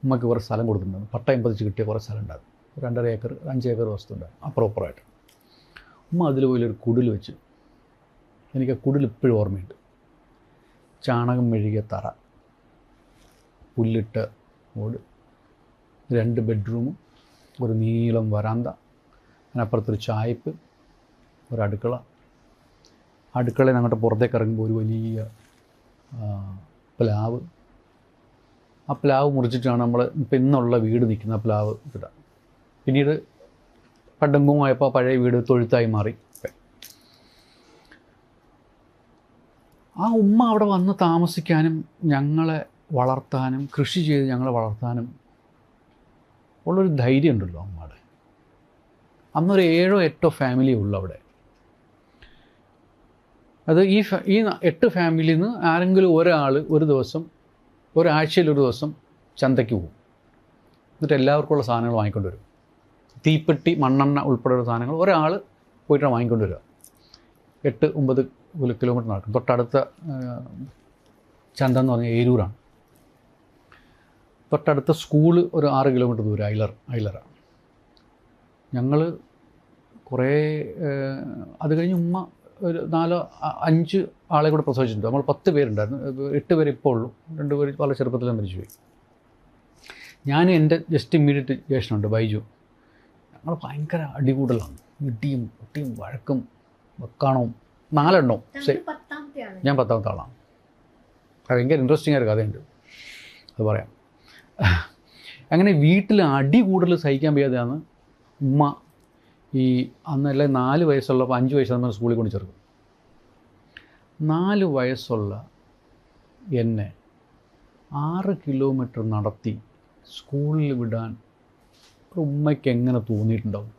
ഉമ്മയ്ക്ക് കുറേ സ്ഥലം കൊടുത്തിട്ടുണ്ടായിരുന്നു. പട്ടയം പതിച്ച് കിട്ടിയ കുറേ സ്ഥലം ഉണ്ടായിരുന്നു. 2.5 ഏക്കർ 5 ഏക്കർ വസ്തു ഉണ്ടായിരുന്നു അപ്പുറമായിട്ട്. ഉമ്മ അതിൽ പോലൊരു കുടിൽ വെച്ച്, എനിക്ക് ആ കുടിൽ ഇപ്പോഴും ഓർമ്മയുണ്ട്. ചാണകം മെഴുകിയ തറ, പുല്ലിട്ട ഓട്, 2 ബെഡ്റൂമും ഒരു നീളം വരാന്ത, അതിനപ്പുറത്തൊരു ചായപ്പ്, ഒരു അടുക്കളയിൽ അങ്ങോട്ട് പുറത്തേക്ക് ഇറങ്ങുമ്പോൾ ഒരു വലിയ പ്ലാവ്. ആ പ്ലാവ് മുറിച്ചിട്ടാണ് നമ്മൾ ഇപ്പം ഇന്നുള്ള വീട് നിൽക്കുന്ന പ്ലാവ് ഇടാം. പിന്നീട് പണ്ടങ്കുമായപ്പോൾ പഴയ വീട് തൊഴുത്തായി മാറി. ആ ഉമ്മ അവിടെ വന്ന് താമസിക്കാനും ഞങ്ങളെ വളർത്താനും കൃഷി ചെയ്ത് ഞങ്ങളെ വളർത്താനും ഉള്ളൊരു ധൈര്യം ഉണ്ടല്ലോ അമ്മയുടെ. അന്നൊരു 7-8 ഫാമിലി ഉള്ളു അവിടെ. അത് ഈ 8 ഫാമിലിയിൽ നിന്ന് ആരെങ്കിലും ഒരാൾ ഒരു ദിവസം, ഒരാഴ്ചയിലൊരു ദിവസം ചന്തയ്ക്ക് പോകും. എന്നിട്ട് എല്ലാവർക്കുള്ള സാധനങ്ങൾ വാങ്ങിക്കൊണ്ട് വരും. തീപ്പെട്ടി, മണ്ണെണ്ണ ഉൾപ്പെടെയുള്ള സാധനങ്ങൾ ഒരാൾ പോയിട്ടാണ് വാങ്ങിക്കൊണ്ട് വരിക. 8-9 കിലോമീറ്റർ നടക്കും. തൊട്ടടുത്ത ചന്ത എന്ന് പറഞ്ഞാൽ ഏരൂരാണ്. തൊട്ടടുത്ത സ്കൂള് ഒരു 6 കിലോമീറ്റർ ദൂരം, ഐലറ. ഞങ്ങൾ കുറേ അത് കഴിഞ്ഞ് ഉമ്മ ഒരു 4-5 ആളെ കൂടെ പ്രസവിച്ചിട്ടുണ്ട്. നമ്മൾ 10 പേരുണ്ടായിരുന്നു. 8 പേര് ഇപ്പോൾ ഉള്ളൂ. 2 പേര് വളരെ ചെറുപ്പത്തിൽ മരിച്ചുപോയി. ഞാനും എൻ്റെ ജസ്റ്റ് ഇമ്മീഡിയറ്റ് ജ്യേഷ്ഠനുണ്ട് ബൈജു. ഞങ്ങൾ ഭയങ്കര അടികൂടലാണ്. ഇടിയും ഒട്ടിയും വഴക്കും വെക്കാണവും 4 എണ്ണവും. ഞാൻ 10ാമത്തെ ആളാണ്. ഭയങ്കര ഇൻട്രസ്റ്റിംഗ് ആയൊരു കഥയുണ്ട്, അത് പറയാം. അങ്ങനെ വീട്ടിൽ അടി കൂടുതൽ സഹിക്കാൻ വയ്യാതെയാണ് ഉമ്മ ഈ അന്നല്ല 4 വയസ്സുള്ളപ്പോൾ 5 വയസ്സ് നമ്മൾ സ്കൂളിൽ കൊണ്ട് ചേർക്കും. 4 വയസ്സുള്ള എന്നെ 6 കിലോമീറ്റർ നടത്തി സ്കൂളിൽ വിടാൻ ഉമ്മയ്ക്ക് എങ്ങനെ തോന്നിയിട്ടുണ്ടാവും?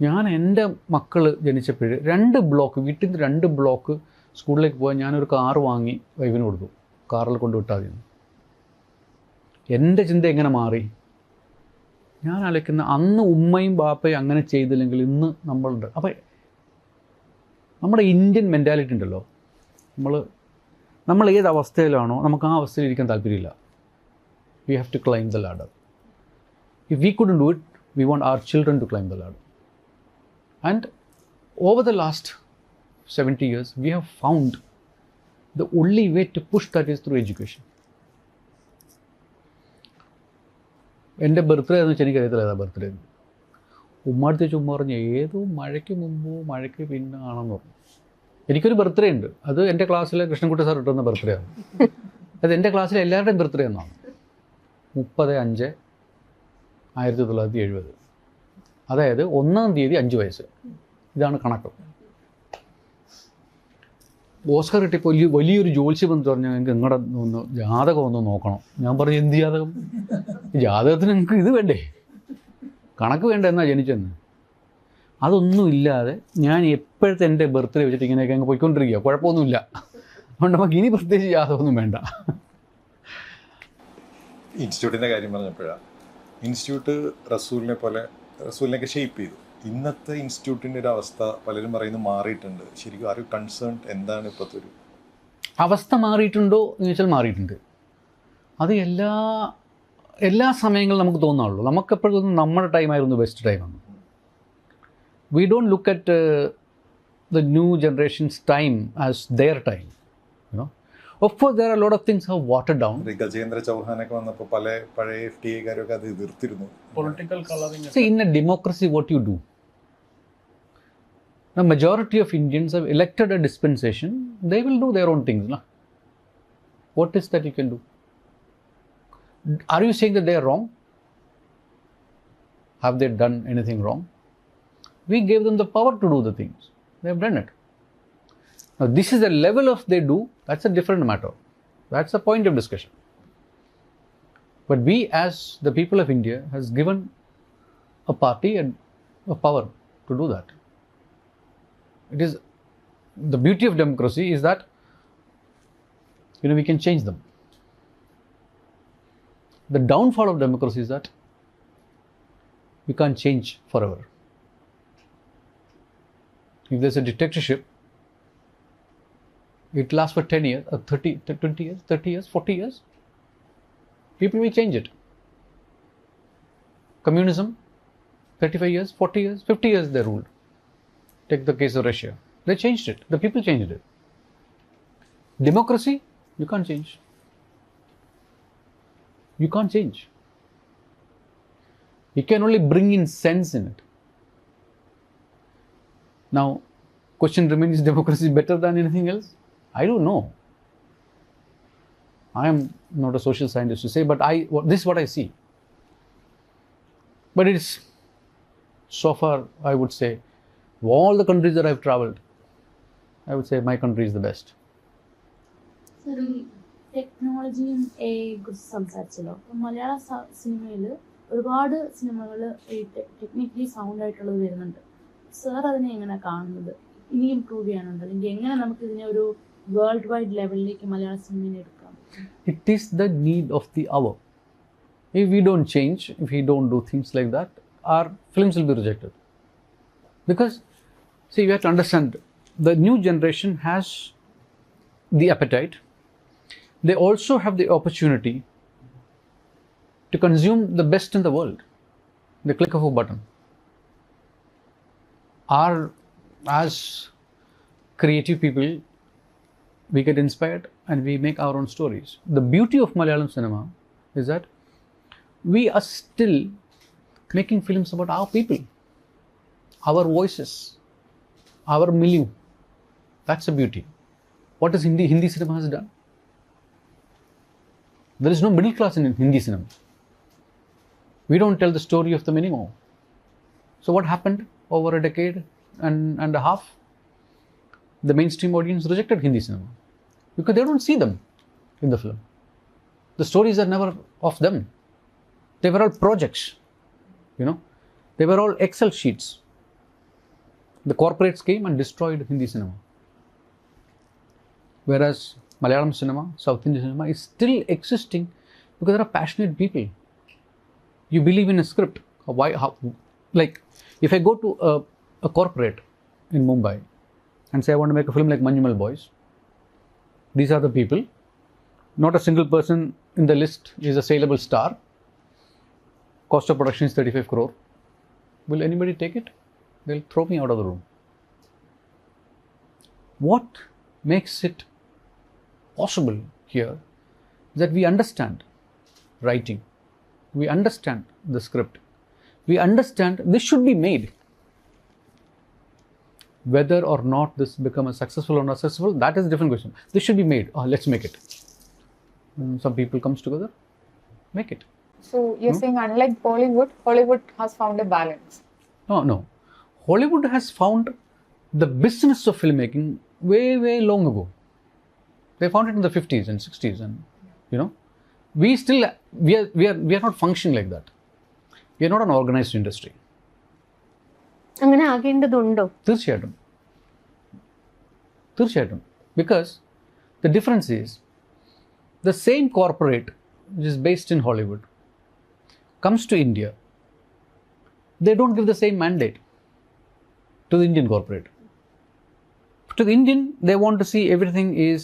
ഞാൻ എൻ്റെ മക്കൾ ജനിച്ചപ്പോൾ 2 ബ്ലോക്ക്, വീട്ടിൽ നിന്ന് 2 ബ്ലോക്ക് സ്കൂളിലേക്ക് പോയാൽ ഞാനൊരു കാറ് വാങ്ങി വൈഫിന് കൊടുത്തു, കാറിൽ കൊണ്ട് വിട്ടാൽ മതി. എൻ്റെ ചിന്ത എങ്ങനെ മാറി? ഞാൻ ആലോചിക്കുന്ന അന്ന് ഉമ്മയും ബാപ്പയും അങ്ങനെ ചെയ്തില്ലെങ്കിൽ ഇന്ന് നമ്മളുണ്ട്. അപ്പം നമ്മുടെ ഇന്ത്യൻ മെൻറ്റാലിറ്റി ഉണ്ടല്ലോ, നമ്മൾ ഏത് അവസ്ഥയിലാണോ നമുക്ക് ആ അവസ്ഥയിൽ ഇരിക്കാൻ താല്പര്യമില്ല. We have to climb the ladder. If we couldn't do it, we want our children to climb the ladder. And over the last 70 years, we have found the only way to push that is through education. എൻ്റെ birthday എന്ന് വെച്ചാൽ എനിക്കറിയത്തില്ല ഏതാ birthday. ഉമ്മാടുത്ത് ചുമ്മാ പറഞ്ഞ് ഏതോ മഴയ്ക്ക് മുമ്പോ മഴയ്ക്ക് പിന്നെ ആണെന്ന് പറഞ്ഞു. എനിക്കൊരു ബർത്ത്ഡേ ഉണ്ട്, അത് എൻ്റെ ക്ലാസ്സിലെ കൃഷ്ണൻകുട്ടി സാർ ഇട്ടുന്ന ബർത്ത്ഡേ ആണ്. അത് എൻ്റെ ക്ലാസ്സിലെ എല്ലാവരുടെയും ബർത്ത്ഡേ എന്നാണ്. 30/5/1970. അതായത് 1-ാം തീയതി 5 വയസ്സ്. ഇതാണ് കണക്ക്. ഓസ്കർ കിട്ടിയപ്പോൾ വലിയൊരു ജോത്സ്യം എന്ന് പറഞ്ഞാൽ നിങ്ങൾക്ക് നിങ്ങളുടെ ഒന്ന് ജാതകം ഒന്ന് നോക്കണം. ഞാൻ പറഞ്ഞു എന്ത് ജാതകം? ജാതകത്തിന് നിങ്ങൾക്ക് ഇത് വേണ്ടേ, കണക്ക് വേണ്ട എന്നാ ജനിച്ചെന്ന്. അതൊന്നും ഇല്ലാതെ ഞാൻ എപ്പോഴത്തെ എൻ്റെ ബർത്ത്ഡേ വെച്ചിട്ട് ഇങ്ങനെയൊക്കെ അങ്ങ് പോയിക്കൊണ്ടിരിക്കുക, കുഴപ്പമൊന്നുമില്ല. അതുകൊണ്ട് നമുക്ക് ഇനി പ്രത്യേകിച്ച് ജാതകമൊന്നും വേണ്ട. ഇൻസ്റ്റിറ്റ്യൂട്ടിൻ്റെ കാര്യം പറഞ്ഞപ്പോഴാണ്, ഇൻസ്റ്റിറ്റ്യൂട്ട് റസൂലിനെയൊക്കെ ഷേപ്പ് ചെയ്തു. ഇന്നത്തെ ഇൻസ്റ്റിറ്റ്യൂട്ടിൻ്റെ ഒരു അവസ്ഥ പലരും പറയുന്നത് മാറിയിട്ടുണ്ട്. ശരിക്കും ആരും കൺസേൺ എന്താണ് ഇപ്പോഴത്തെ ഒരു അവസ്ഥ? മാറിയിട്ടുണ്ടോ എന്ന് ചോദിച്ചാൽ മാറിയിട്ടുണ്ട്. അത് എല്ലാ സമയങ്ങളിലും നമുക്ക് തോന്നാറുള്ളൂ. നമുക്കെപ്പോഴും തോന്നുന്നു നമ്മുടെ ടൈമായിരുന്നു ബെസ്റ്റ് ടൈമാണ്. We don't look at the new generations time as there time. Of course, there are a lot of things have watered down. Gajendra ചൗഹാനൊക്കെ വന്നപ്പോൾ പഴയ FTII കാരൊക്കെ അത് എതിർത്തിരുന്നു. Political coloring. See, in a democracy, what you do? The majority of Indians have elected a dispensation. They will do their own things. Na? What is that you can do? Are you saying that they are wrong? Have they done anything wrong? We gave them the power to do the things. They have done it. Now, this is the level of they do, that's a different matter. That's a point of discussion. But we, as the people of India, has given a party and a power to do that. It is the beauty of democracy is that we can change them. The downfall of democracy is that we can't change forever. If there's a dictatorship, it lasts for 10 years, 20 years, 30 years, 40 years. People will change it. Communism, 35 years, 40 years, 50 years they ruled. Take the case of Russia. They changed it. The people changed it. Democracy, you can't change. You can't change. You can only bring in sense in it. Now, question remains, is democracy better than anything else? I don't know. I am not a social scientist to say, but this is what I see. But it's, so far, I would say, of all the countries that I've traveled, I would say my country is the best. Sir, ടെക്നോളജിയും AI കുറിച്ച് സംസാരിച്ചല്ലോ. മലയാള സിനിമയിൽ ഒരുപാട് സിനിമകൾ technically sound ആയിട്ടുള്ളത് വരുന്നുണ്ട്. Sir അതിനെ എങ്ങനെ കാണുന്നത്? ഇനി ഇംപ്രൂവ് ചെയ്യാനുണ്ട്, അല്ലെങ്കിൽ എങ്ങനെ നമുക്ക് ഇതിനെ ഒരു വേൾഡ് വൈഡ് ലെവലിലേക്ക് മലയാള സിനിമയെ എടുക്കാം? It is the need of the hour. If we don't change, if we don't do things like that, our films will be rejected. Because, see, you have to understand, the new generation has the appetite. They also have the opportunity to consume the best in the world. The click of a button. As creative people, we get inspired and we make our own stories. The beauty of Malayalam cinema is that we are still making films about our people, our voices, our milieu. That's the beauty. What has Hindi cinema has done? There is no middle class in Hindi cinema. We don't tell the story of them anymore. So what happened over a decade and a half? The mainstream audience rejected Hindi cinema because they don't see them in the film. The stories are never of them. They were all projects, They were all Excel sheets. The corporates came and destroyed Hindi cinema. Whereas Malayalam cinema, South Indian cinema is still existing because there are passionate people. You believe in a script. Like, if I go to a corporate in Mumbai and say I want to make a film like Manjumal Boys, these are the people. Not a single person in the list is a saleable star. Cost of production is 35 crore. Will anybody take it? They'll throw me out of the room. What makes it possible here is that we understand writing. We understand the script. We understand this should be made. Whether or not this becomes successful or not successful, that is a different question. This should be made. Let's make it. Some people comes together, make it. So you're saying unlike Bollywood, Hollywood has found a balance? No. Hollywood has found the business of filmmaking way, way long ago. They found it in the 50s and 60s, and we are not functioning like that. We are not an organized industry. അങ്ങനെ ആകേണ്ടതുണ്ടോ? തീർച്ചയായിട്ടും. Because the difference is the same corporate which is based in Hollywood comes to India. They don't give the same mandate to the Indian corporate. To the Indian, they want to see everything is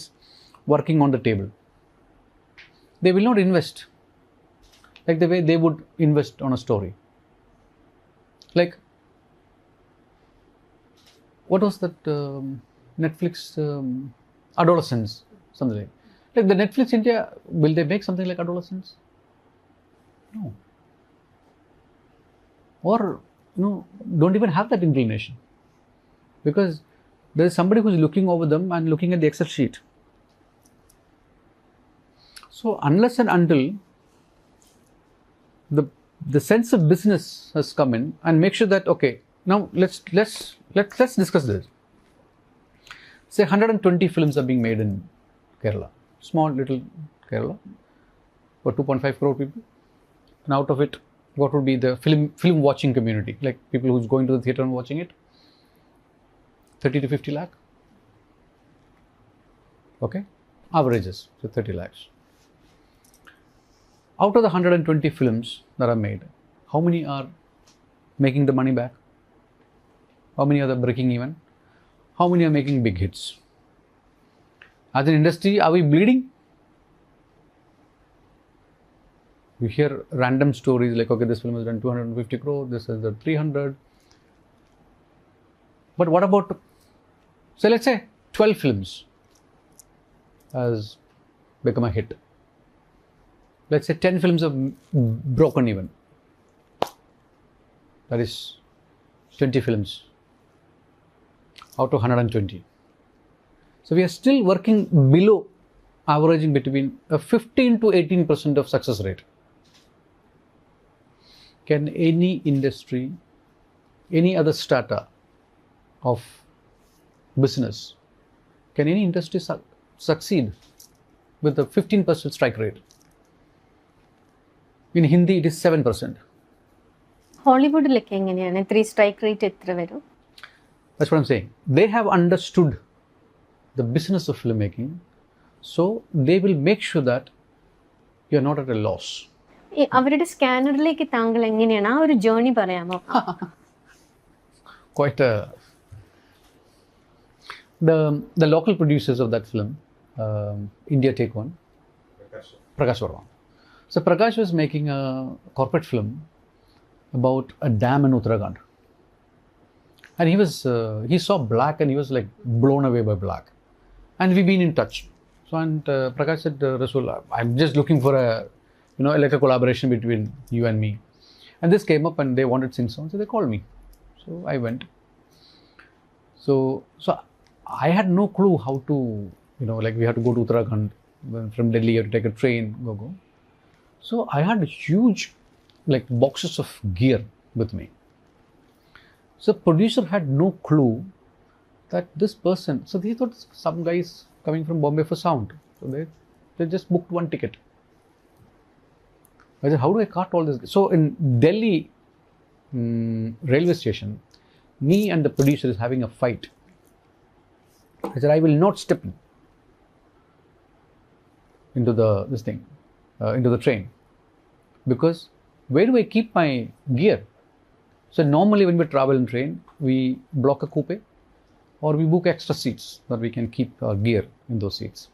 working on the table. They will not invest like the way they would invest on a story. Like, what was that Netflix Adolescence, something like the Netflix India, will they make something like Adolescence? No. Or don't even have that inclination, because there is somebody who is looking over them and looking at the Excel sheet. So unless and until the sense of business has come in and make sure that, okay, now let's discuss this. Say 120 films are being made in Kerala, small little Kerala, for 2.5 crore people, and out of it, what would be the film watching community, like people who's going to the theatre and watching it? 30 to 50 lakh. Okay, averages, so 30 lakhs. Out of the 120 films that are made, how many are making the money back? How many are breaking even? How many are making big hits? As an industry, are we bleeding? You hear random stories like, okay, this film has done 250 crore, this has done 300. But what about, so let's say 12 films has become a hit. Let's say 10 films have broken even. That is 20 films out of 120. So we are still working below, averaging between a 15 to 18% of success rate. Can any industry, any other strata of business, can any industry succeed with a 15% strike rate? In Hindi, it is 7%. ഹോളിവുഡിലൊക്കെ എങ്ങനെയാണ് 3 strike rate എത്ര വരും? That's what I'm saying. They have understood the business of filmmaking, so they will make sure that you are not at a loss. അവരുടെ സ്കാനറിലേക്ക് താങ്കൾ എങ്ങനെയാണ് ആ ഒരു journey പറയാമോ? Quite the local producers of that film, India Take One, Prakash Varma. So Prakash was making a corporate film about a dam in Uttarakhand, and he saw black and he was like blown away by black, and we've been in touch. So Prakash said, Resul, I'm just looking for like a collaboration between you and me, and this came up and they wanted to sing songs, so they called me. So I went. So I had no clue how to, like we had to go to Uttarakhand. From Delhi you have to take a train, go. So I had huge like boxes of gear with me. So producer had no clue that this person, so they thought some guy is coming from Bombay for sound. So they just booked one ticket. I said, how do I cart all this? So in Delhi railway station, me and the producer is having a fight. I said, I will not step in. into the train, because where do I keep my gear? So normally when we travel in train, we block a coupe or we book extra seats that we can keep our gear in those seats.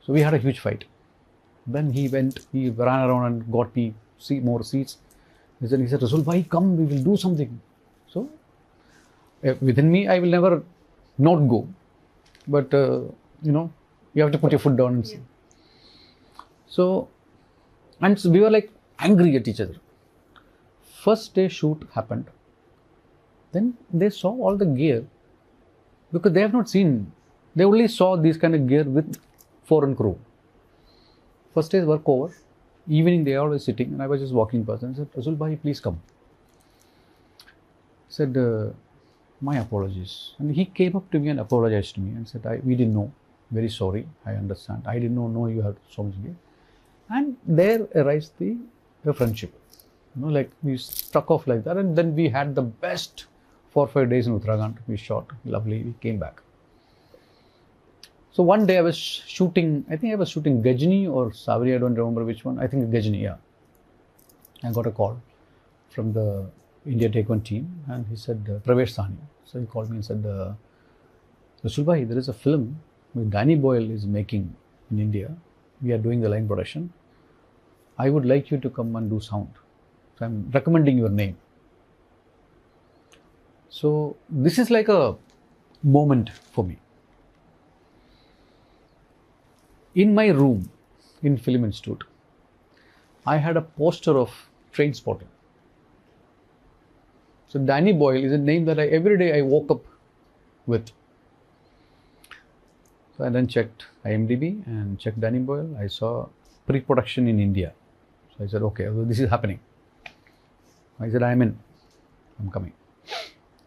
So we had a huge fight. Then he ran around and got me more seats. He said, Resul, why come? We will do something. So within me, I will never not go. But you have to put your foot down and see. So we were like angry at each other. First day shoot happened. Then they saw all the gear, because they have not seen, they only saw this kind of gear with foreign crew. First day's work over, evening they are always sitting, and I was just walking past and I said, Resul bhai, please come. He said, my apologies. And he came up to me and apologized to me and said, we didn't know, very sorry, I understand. I did not know you had so much gear. And there arose the friendship. Like we struck off like that, and then we had the best 4 or 5 days in Uttarakhand. We shot, lovely, we came back. So one day I was shooting, I think I was shooting Gajni or Savri, I don't remember which one. I think Gajni, yeah. I got a call from the India Take One team, and he said, Pravesh Sahni. So he called me and said, Resul bhai, there is a film which Danny Boyle is making in India. We are doing the line production. I would like you to come and do sound. So I'm recommending your name. So this is like a moment for me. In my room in Film Institute, I had a poster of Trainspotting. So Danny Boyle is a name that every day I woke up with. So I then checked IMDb and checked Danny Boyle. I saw pre-production in India. So I said, okay, so this is happening. I said, I'm coming.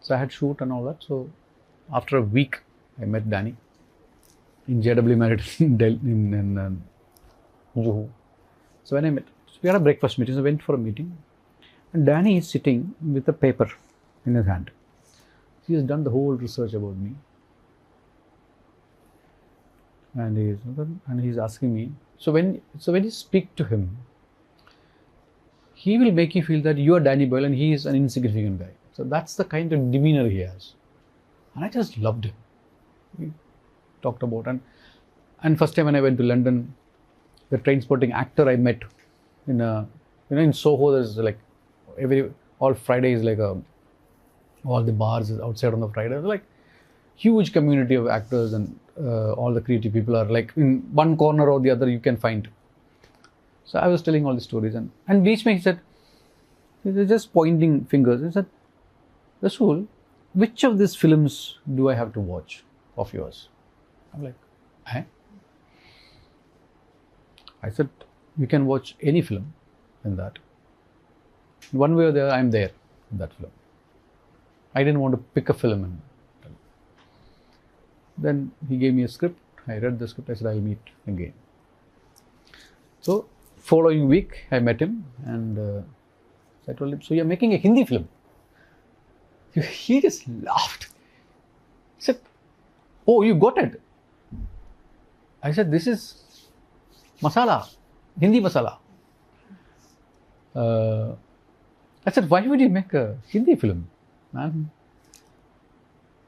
So I had shoot and all that. So after a week, I met Danny in JW Marriott in Juhu. So when I met, so we had a breakfast meeting. So I went for a meeting, and Danny is sitting with a paper in his hand. He has done the whole research about me. And he's asking me. So when you speak to him, he will make you feel that you are Danny Boyle and he is an insignificant guy. So that's the kind of demeanor he has. And I just loved him. We talked about, and first time when I went to London, the Trainspotting actor I met in Soho, there's like all Fridays, like all the bars outside on the Friday, like huge community of actors, and all the creative people are like in one corner or the other you can find. So I was telling all the stories, and Beach he said, he was just pointing fingers. He said, Resul, which of these films do I have to watch of yours? I'm like, eh? I said, you can watch any film in that. One way or the other, I'm there in that film. I didn't want to pick a film. And then he gave me a script. I read the script. I said, I'll meet again. So following week, I met him, and I told him, so you're making a Hindi film? He just laughed. He said, oh, you got it. I said, this is masala, Hindi masala. I said, why would you make a Hindi film, man?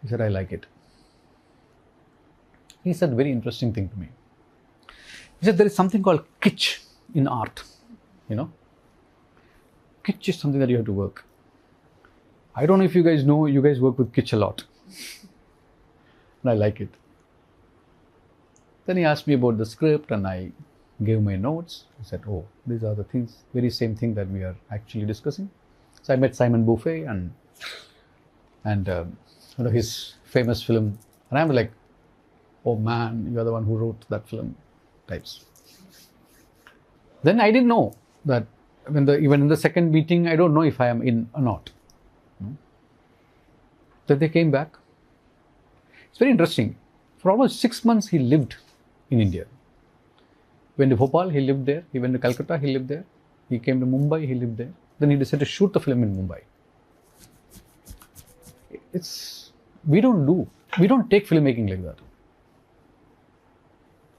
He said, I like it. He said a very interesting thing to me. He said, there is something called kitsch in art, Kitsch is something that you have to work. I don't know if you guys know, you guys work with kitsch a lot. And I like it. Then he asked me about the script, and I gave my notes. He said, oh, these are the things, very same thing that we are actually discussing. So I met Simon Buffet and his famous film. And I'm like, oh man, you're the one who wrote that film types. Then I didn't know that even in the second meeting, I don't know if I am in or not. Then they came back. It's very interesting. For almost 6 months, he lived in India. He went to Bhopal, he lived there. He went to Calcutta, he lived there. He came to Mumbai, he lived there. Then he decided to shoot the film in Mumbai. We don't take filmmaking like that.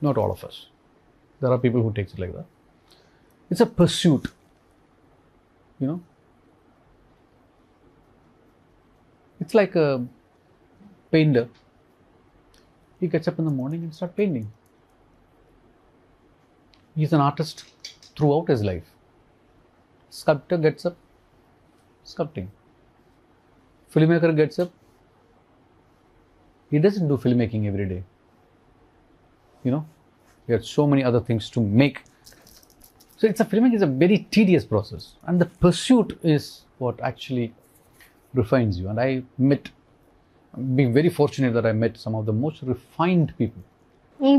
Not all of us. There are people who takes it like that. It's a pursuit, you know. It's like a painter. He gets up in the morning and starts painting. He's an artist throughout his life. Sculptor gets up sculpting. Filmmaker gets up. He doesn't do filmmaking every day. You know, he has so many other things to make. So filmmaking is a very tedious process, and the pursuit is what actually refines you. And being very fortunate that I met some of the most refined people. ഈ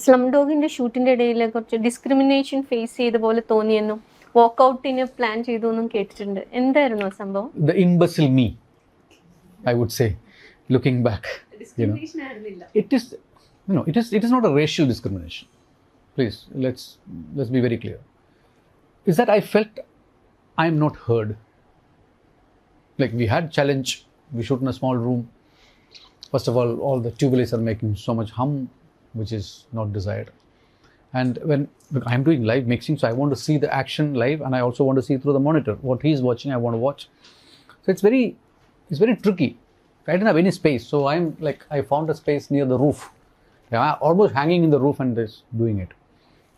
slum ഡോഗിന്റെ ഷൂട്ടിന്റെ ഇടയിൽ കുറച്ച് discrimination face ചെയ്ത പോലെ തോന്നിയെന്നും വാക്കൗട്ടിന് plan ചെയ്തു എന്നും കേട്ടിട്ടുണ്ട്. എന്തായിരുന്നു ആ സംഭവം? The imbecile me, I would say, looking back. Discrimination ആയിരുന്നില്ല. It is not a racial discrimination. Please, let's be very clear. Is that I felt I am not heard. Like, we had challenge. We shoot in a small room. First of all the tubulars are making so much hum, which is not desired. And when I'm doing live mixing, so I want to see the action live, and I also want to see through the monitor what he's watching. I want to watch. So it's very tricky. I didn't have any space, so I found a space near the roof. I'm almost hanging in the roof and just doing it.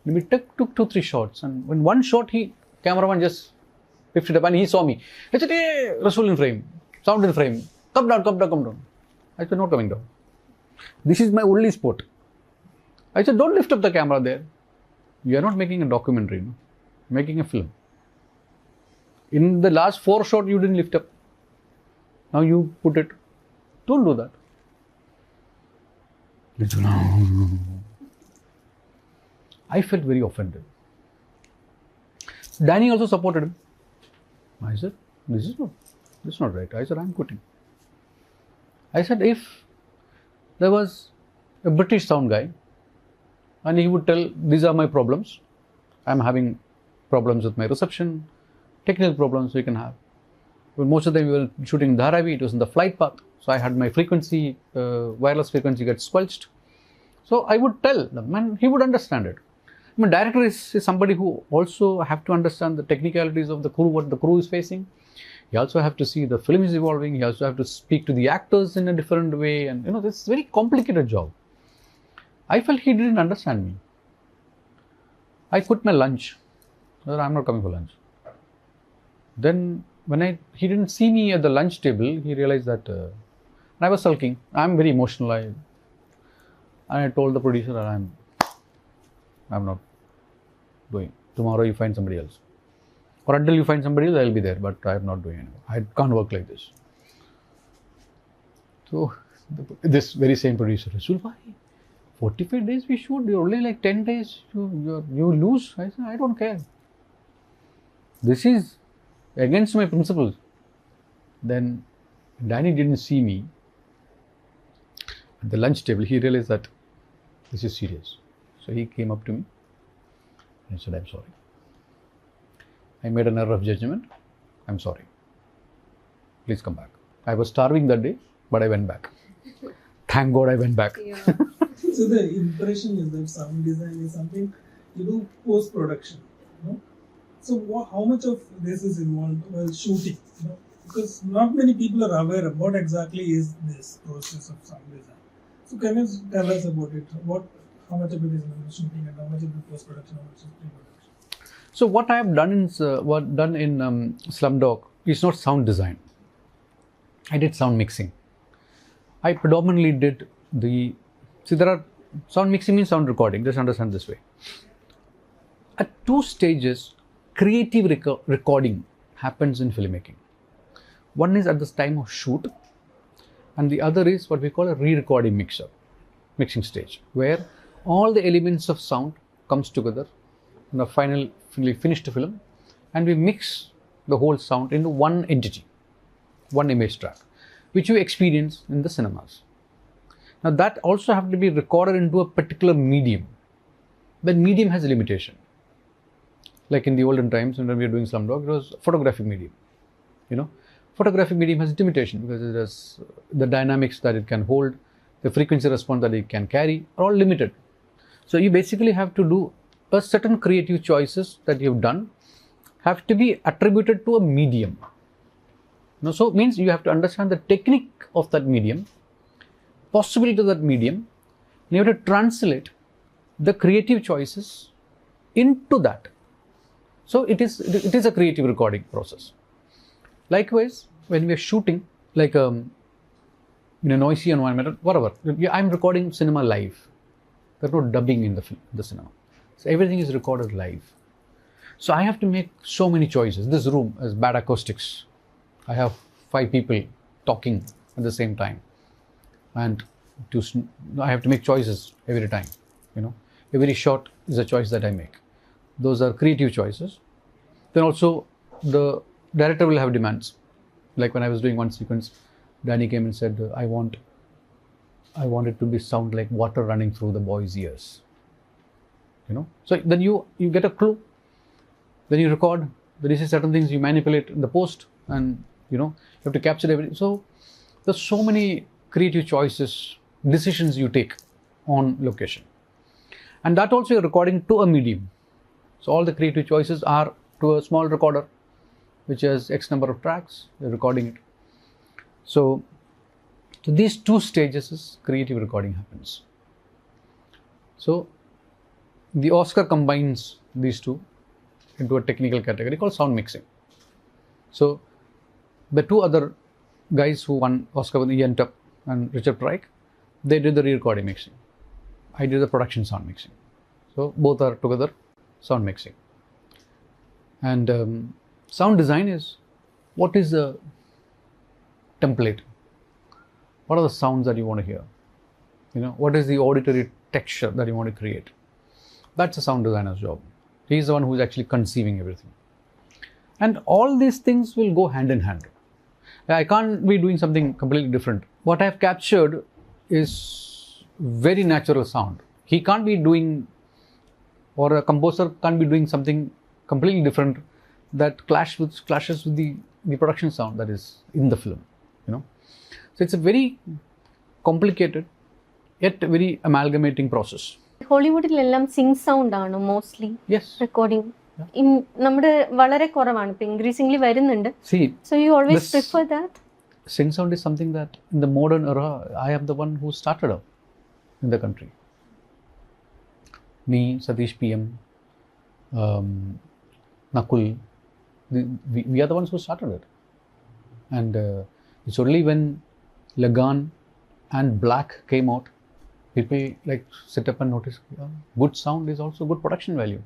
And we took 2-3 shots, and when one shot, cameraman just lifted up and he saw me. He said, "Hey, Resul in frame, sound in frame. Come down. I said, not coming down. This is my only spot." I said, "Don't lift up the camera there. You are not making a documentary, no? You're making a film. In the last 4 shots, you didn't lift up. Now you put it. Don't do that." I felt very offended. Danny also supported him. I said, this is not right. I said, I'm quitting. I said, if there was a British sound guy and he would tell, these are my problems, I'm having problems with my reception, technical problems we can have. But most of them we were shooting in Dharavi, it was in the flight path, so I had my frequency, wireless frequency gets squelched. So I would tell them, and he would understand it. I mean, director is somebody who also have to understand the technicalities of the crew, what the crew is facing. He also have to see the film is evolving. He also have to speak to the actors in a different way, and this is a very complicated job. I felt he didn't understand me. I quit my lunch. I said, I'm not coming for lunch. Then when he didn't see me at the lunch table, he realized that I was sulking. I'm very emotional. I told the producer that I'm not doing. Tomorrow you find somebody else. Or until you find somebody else, I'll be there, but I'm not doing anymore. I can't work like this. So this very same producer, Resul, 45 days we shoot, you're only like 10 days, you lose. I said, I don't care. This is against my principles. Then Danny didn't see me at the lunch table. He realized that this is serious. So he came up to me and said, I'm sorry. I made an error of judgment. I'm sorry. Please come back. I was starving that day, but I went back. Thank God I went back. Yeah. So the impression is that sound design is something you do post-production. So how much of this is involved while shooting? Because not many people are aware of what exactly is this process of sound design. So can you tell us about it? How much of it is shooting and how much of it post-production, how much is pre-production? So what I have done in Slumdog is not sound design. I did sound mixing. I predominantly did sound mixing means sound recording. Just understand this way. At 2 stages, creative recording happens in filmmaking. One is at the time of shoot, and the other is what we call a re-recording mixing stage, where all the elements of sound comes together in the finally finished film, and we mix the whole sound into one entity, one image track, which you experience in the cinemas. Now that also have to be recorded into a particular medium. That medium has a limitation. Like in the olden times when we were doing Slumdog, it was photographic medium. Photographic medium has limitation because it has the dynamics that it can hold, the frequency response that it can carry are all limited. So you basically have to do a certain creative choices that you've done have to be attributed to a medium. So it means you have to understand the technique of that medium, possibility of that medium, and you have to translate the creative choices into that. So it is a creative recording process. Likewise, when we are shooting, like in a noisy environment, whatever, I'm recording cinema live. There's no dubbing in the cinema. So everything is recorded live. So I have to make so many choices. This room has bad acoustics. I have 5 people talking at the same time, and I have to make choices every time. Every shot is a choice that I make. Those are creative choices. Then also the director will have demands. Like when I was doing one sequence, Danny came and said, I want it to be sound like water running through the boy's ears. So then you get a clue. Then you record. Then you see certain things you manipulate in the post, and you have to capture everything. So there's so many creative choices, decisions you take on location, and that also you're recording to a medium. So all the creative choices are to a small recorder, which has X number of tracks. You're recording it. So these 2 stages is creative recording happens. So the Oscar combines these 2 into a technical category called sound mixing. So the 2 other guys who won Oscar, Ian Tupp and Richard Pryke, they did the re-recording mixing. I did the production sound mixing. So both are together sound mixing. And sound design is, what is the template? What are the sounds that you want to hear? What is the auditory texture that you want to create? That's a sound designer's job. He's the one who's actually conceiving everything. And all these things will go hand in hand. I can't be doing something completely different. What I've captured is very natural sound. He can't be doing, or a composer can't be doing something completely different that clashes with the production sound that is in the film. So it's a very complicated yet very amalgamating process. ഹോളിവുഡിലെല്ലാം sync sound ആണ് mostly recording. നമ്മുടെ വളരെ കുറവാണ്, ഇപ്പൊ increasingly വരുന്നുണ്ട്. So you always prefer that? Sync sound is something that in the modern era, I am the one who started up in the country. Me, Satish PM, Nakul, we are the ones who started it. And it's only when Lagan and Black came out, people like sit up and notice good sound is also good production value.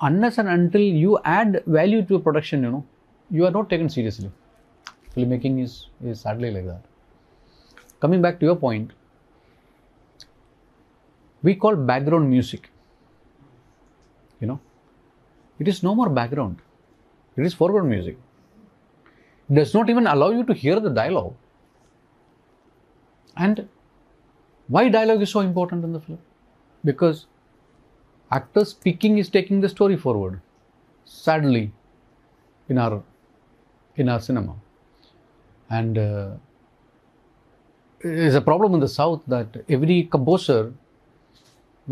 Unless and until you add value to a production, you are not taken seriously. Filmmaking is sadly like that. Coming back to your point, we call background music. It is no more background. It is foreground music. It does not even allow you to hear the dialogue. And why dialogue is so important in the film? Because actor speaking is taking the story forward. Sadly, in our cinema. And there is a problem in the South that every composer,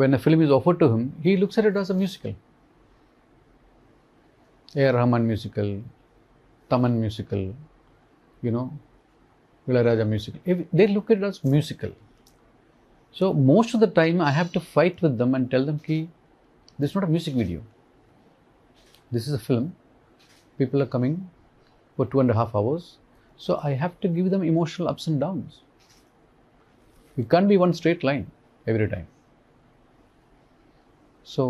when a film is offered to him, he looks at it as a musical. A. Rahman musical, Taman musical, Ilayaraja musical. They look at it as musical. So most of the time I have to fight with them and tell them, this is not a music video. This is a film. People are coming for 2.5 hours. So I have to give them emotional ups and downs. It can't be one straight line every time. So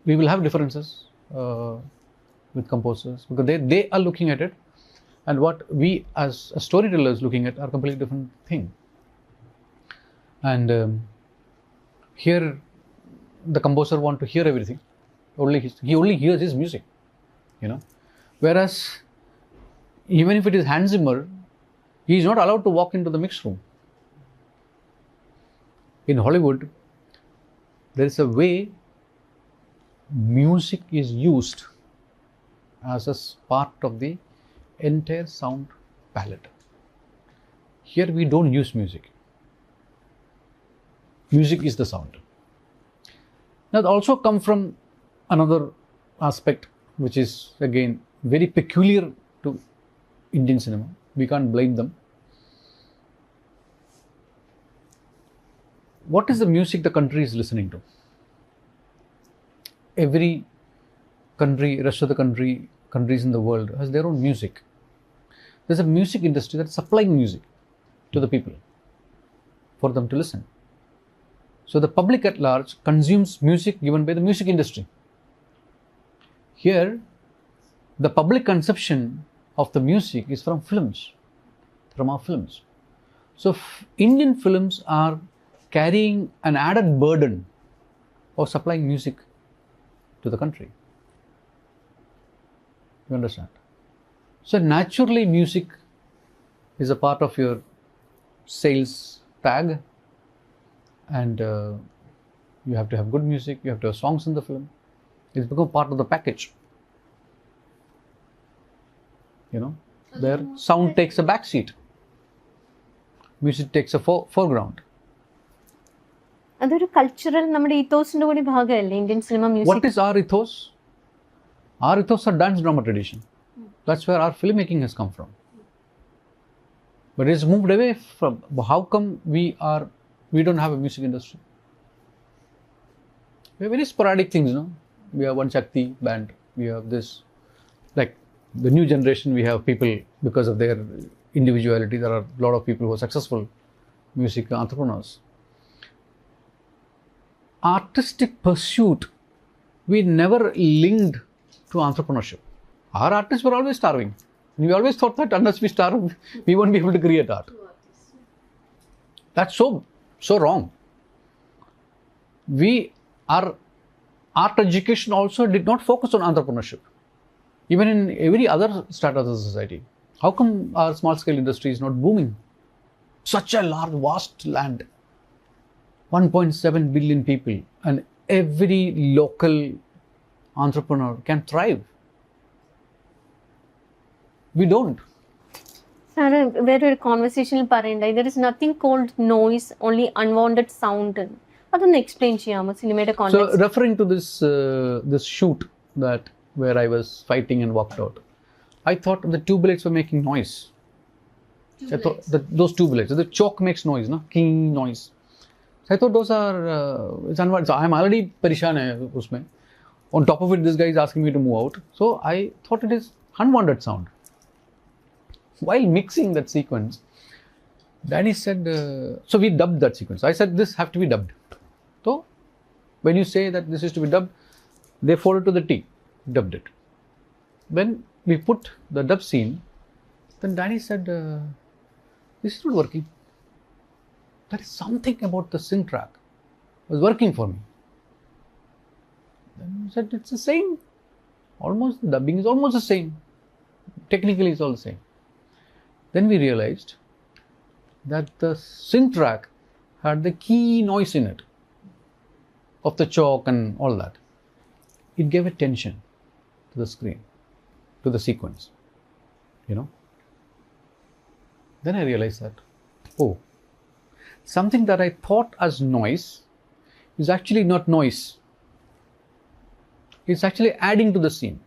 we will have differences with composers because they are looking at it, and what we as storytellers looking at are completely different thing. And here the composer want to hear everything. He only hears his music, Whereas even if it is Hans Zimmer, he is not allowed to walk into the mix room. In Hollywood, there is a way music is used as a part of the entire sound palette. Here we don't use music. Music is the sound. Now, they also come from another aspect, which is again very peculiar to Indian cinema. We can't blame them. What is the music the country is listening to? Every country, rest of the countries in the world has their own music. There's a music industry that's supplying music to the people for them to listen. So the public at large consumes music given by the music industry. Here, the public consumption of the music is from films, from our films. So Indian films are carrying an added burden of supplying music to the country. You understand? So naturally, music is a part of your sales tag, and you have to have good music, you have to have songs in the film. It's become part of the package. You know, there sound takes a back seat. Music takes a foreground. അതൊരു cultural നമ്മുടെ ഈത്തോസിന്റെ കൂടി ഭാഗമല്ലേ Indian cinema music? What is our ethos? Our ethos are dance drama tradition. That's where our filmmaking has come from. But it's moved away from. How come we don't have a music industry? We have very sporadic things, no? We have one Shakti band. We have this, like the new generation. We have people because of their individuality. There are a lot of people who are successful music entrepreneurs. Artistic pursuit, we never linked to entrepreneurship. Our artists were always starving. And we always thought that unless we starve, we won't be able to create art. That's so wrong. Our art education also did not focus on entrepreneurship. Even in every other strata of the society. How come our small scale industry is not booming? Such a large, vast land. 1.7 billion people, and every local entrepreneur can thrive. We don't. Sir, വേറൊരു കോൺവെർസേഷനിൽ പറയണ്ടായി there is nothing called noise, only unwanted sound. അതൊന്ന് explain ചെയ്യാമോ സിനിമയുടെ So context? referring to this shoot where I was fighting and walked out, I thought the two bullets were making noise. I thought that those two bullets, the chalk makes noise, no? King noise. So I thought those are, it's unwanted. So I'm already parishan hai usme. On top of it, this guy is asking me to move out. So I thought it is unwanted sound. While mixing that sequence, Danny said, so we dubbed that sequence. I said, this have to be dubbed. So when you say that this is to be dubbed, they followed to the T, dubbed it. When we put the dub scene, then Danny said, this is not working. There is something about the sync track was working for me. Then he said, it's the same. Almost, the dubbing is almost the same. Technically, it's all the same. Then we realized that the sync track had the key noise in it of the chalk and all that. It gave a tension to the screen, to the sequence, you know. Then I realized that, oh, something that I thought as noise is actually not noise. It's actually adding to the scene.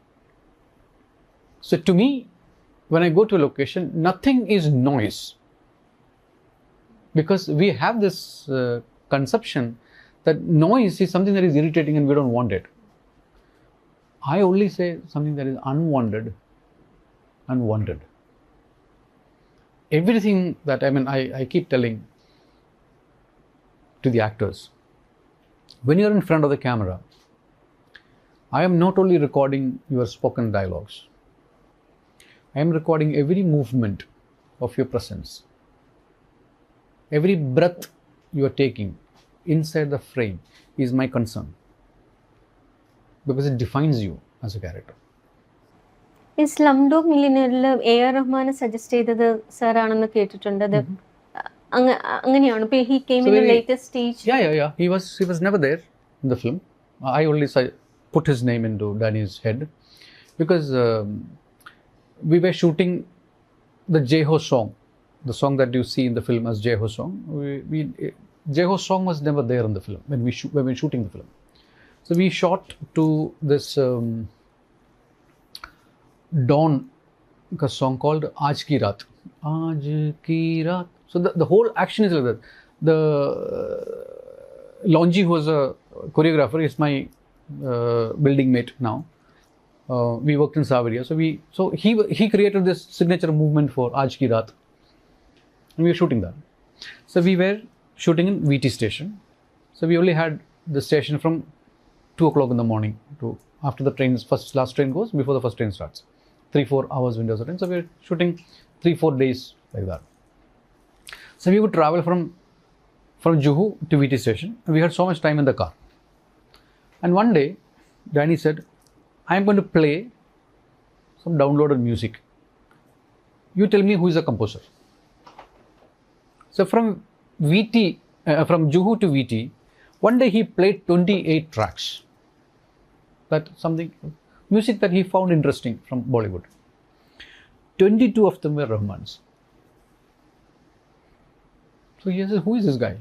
So to me, when I go to a location, nothing is noise. Because we have this conception that noise is something that is irritating and we don't want it. I only say something that is unwanted and wanted. Everything that, I keep telling to the actors, when you're in front of the camera, I am not only recording your spoken dialogues, I am recording every movement of your presence, every breath you are taking inside the frame is my concern, because it defines you as a character. ഈ Slumdog മില്ലിയനറിൽ AR റഹ്മാനെ suggest ചെയ്തത് sir ആണെന്ന് കേട്ടിട്ടുണ്ട്. അത് അങ്ങനെയാണ്. He came in the latest stage. Yeah. He was never there in the film. I only put his name into Danny's head because we were shooting the Jeho song, the song that you see in the film as Jeho song. Jeho's song was never there in the film when we were shooting the film. So we shot to this Dawn, a song called Aaj Ki Raat. Aaj Ki Raat. So the whole action is like that. The Lonji, who was a choreographer, is my building mate now. We worked in Savaria. So he created this signature movement for Aaj Ki Raat. And we were shooting that. So we were shooting in VT station. So we only had the station from 2 o'clock in the morning to after the train's last train goes, before the first train starts. 3-4 hours windows of time. So we were shooting 3-4 days like that. So we would travel from Juhu to VT station, and we had so much time in the car. And one day, Danny said, I'm going to play some downloaded music. You tell me who is the composer. So from Juhu to VT, one day he played 28 tracks. Music that he found interesting from Bollywood. 22 of them were Rahman's. So he said, who is this guy?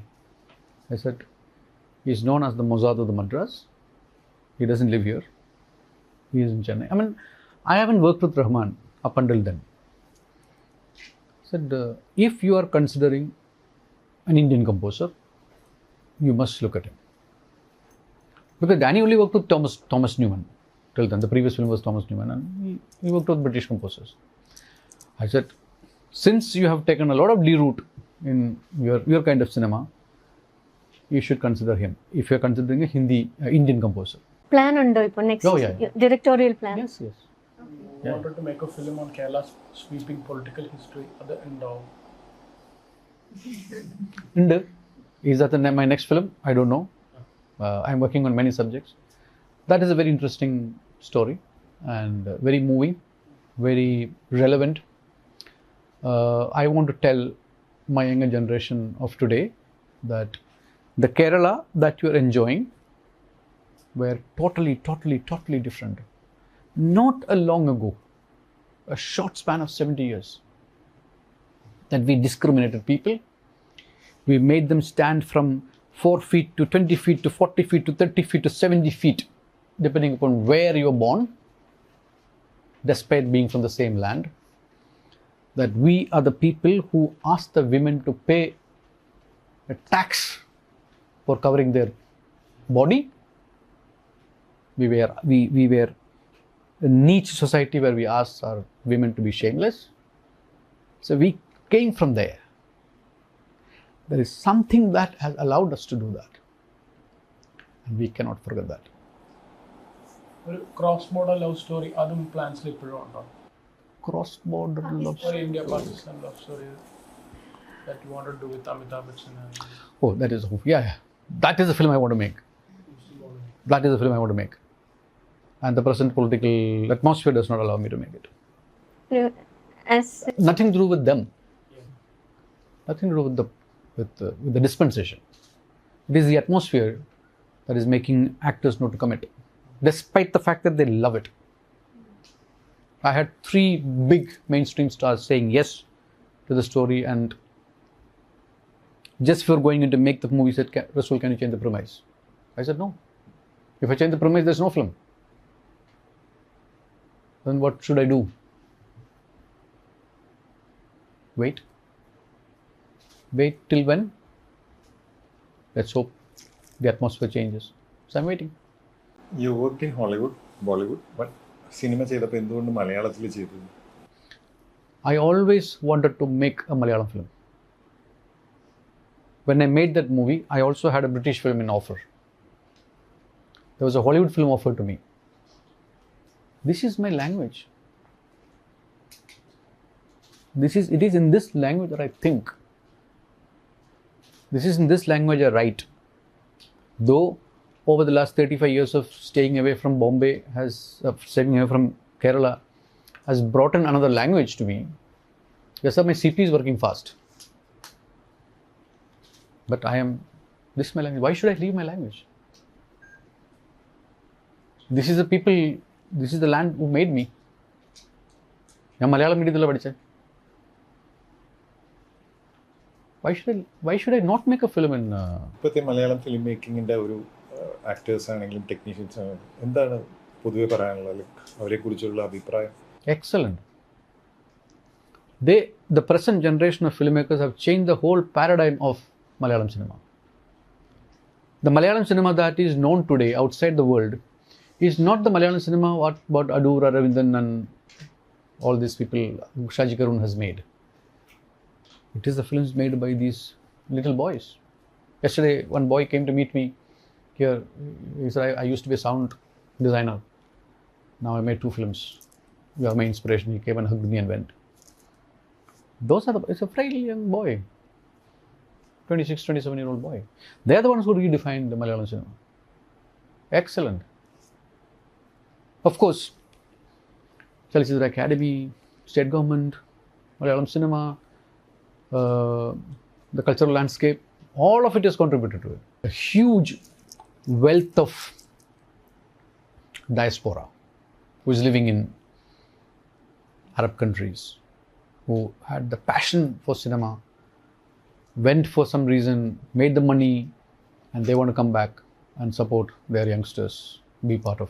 I said, he's known as the Mozart of the Madras. He doesn't live here. He is in Chennai. I mean, I haven't worked with Rahman up until then. I said, if you are considering an Indian composer, you must look at him. Because Danny only worked with Thomas Newman till then. The previous film was Thomas Newman, and he worked with British composers. I said, since you have taken a lot of D route in your kind of cinema, you should consider him if you are considering a Indian composer. Plan undo ipo next directorial plan. Yes. We wanted to make a film on Kerala's sweeping political history at the end of. Is that my next film? I don't know. I'm working on many subjects. That is a very interesting story and very moving, very relevant. I want to tell my younger generation of today that the Kerala that you are enjoying were totally different. Not a long ago, a short span of 70 years, that we discriminated people. We made them stand from 4 feet to 20 feet to 40 feet to 30 feet to 70 feet, depending upon where you were born, despite being from the same land. That we are the people who asked the women to pay a tax for covering their body. We were a niche society where we asked our women to be shameless. So we came from there. There is something that has allowed us to do that. And we cannot forget that. Cross-border love story, adum plans lippundo. Cross-border love Or India-Pakistan love story that you want to do with Amitabh Bachchan. Oh, that is the film I want to make. That is the film I want to make. And the present political atmosphere does not allow me to make it. Nothing to do with them. Nothing to do with the dispensation. It is the atmosphere that is making actors not to commit, despite the fact that they love it. I had 3 big mainstream stars saying yes to the story, and just before going in to make the movie said, Resul, can you change the premise? I said no. If I change the premise, there's no film. Then what should I do? Wait till when? Let's hope the atmosphere changes. So I'm waiting. You worked in Hollywood, Bollywood, but cinema ചെയ്തപ്പോൾ എന്തുകൊണ്ട് മലയാളത്തിൽ ചെയ്തു? I always wanted to make a Malayalam film. When I made that movie, I also had a British film in offer. There was a Hollywood film offered to me. This is my language. It is in this language that I think. This is in this language I write. Though over the last 35 years of staying away from Bombay, staying away from Kerala, has brought in another language to me. Yes, sir, my CP is working fast. But this is my language. Why should I leave my language? This is the land who made me. ഞാൻ മലയാളം മീഡിയത്തിലാണ് പഠിച്ചത്. Why should I not make a film in... ഇപ്പോഴത്തെ Malayalam film മേക്കിങ്ങിൻ്റെ ഒരു actors ആണെങ്കിലും technicians ആണെങ്കിലും എന്താണ് പൊതുവെ പറയാനുള്ളത്, like അവരെക്കുറിച്ചുള്ള അഭിപ്രായം? Excellent. The present generation of filmmakers have changed the whole paradigm of Malayalam cinema. The Malayalam cinema that is known today outside the world is not the Malayalam cinema what Adur, Aravindan and all these people Shaji Karun has made. It is the films made by these little boys. Yesterday, one boy came to meet me here. He said, I used to be a sound designer. Now I made 2 films. You are my inspiration. He came and hugged me and went. It's a frail young boy. 26, 27-year-old boy. They are the ones who redefined the Malayalam cinema. Excellent. Of course, Chalachitra Academy, state government, Malayalam cinema, the cultural landscape, all of it has contributed to it. A huge wealth of diaspora who is living in Arab countries, who had the passion for cinema, went for some reason, made the money, and they want to come back and support their youngsters, be part of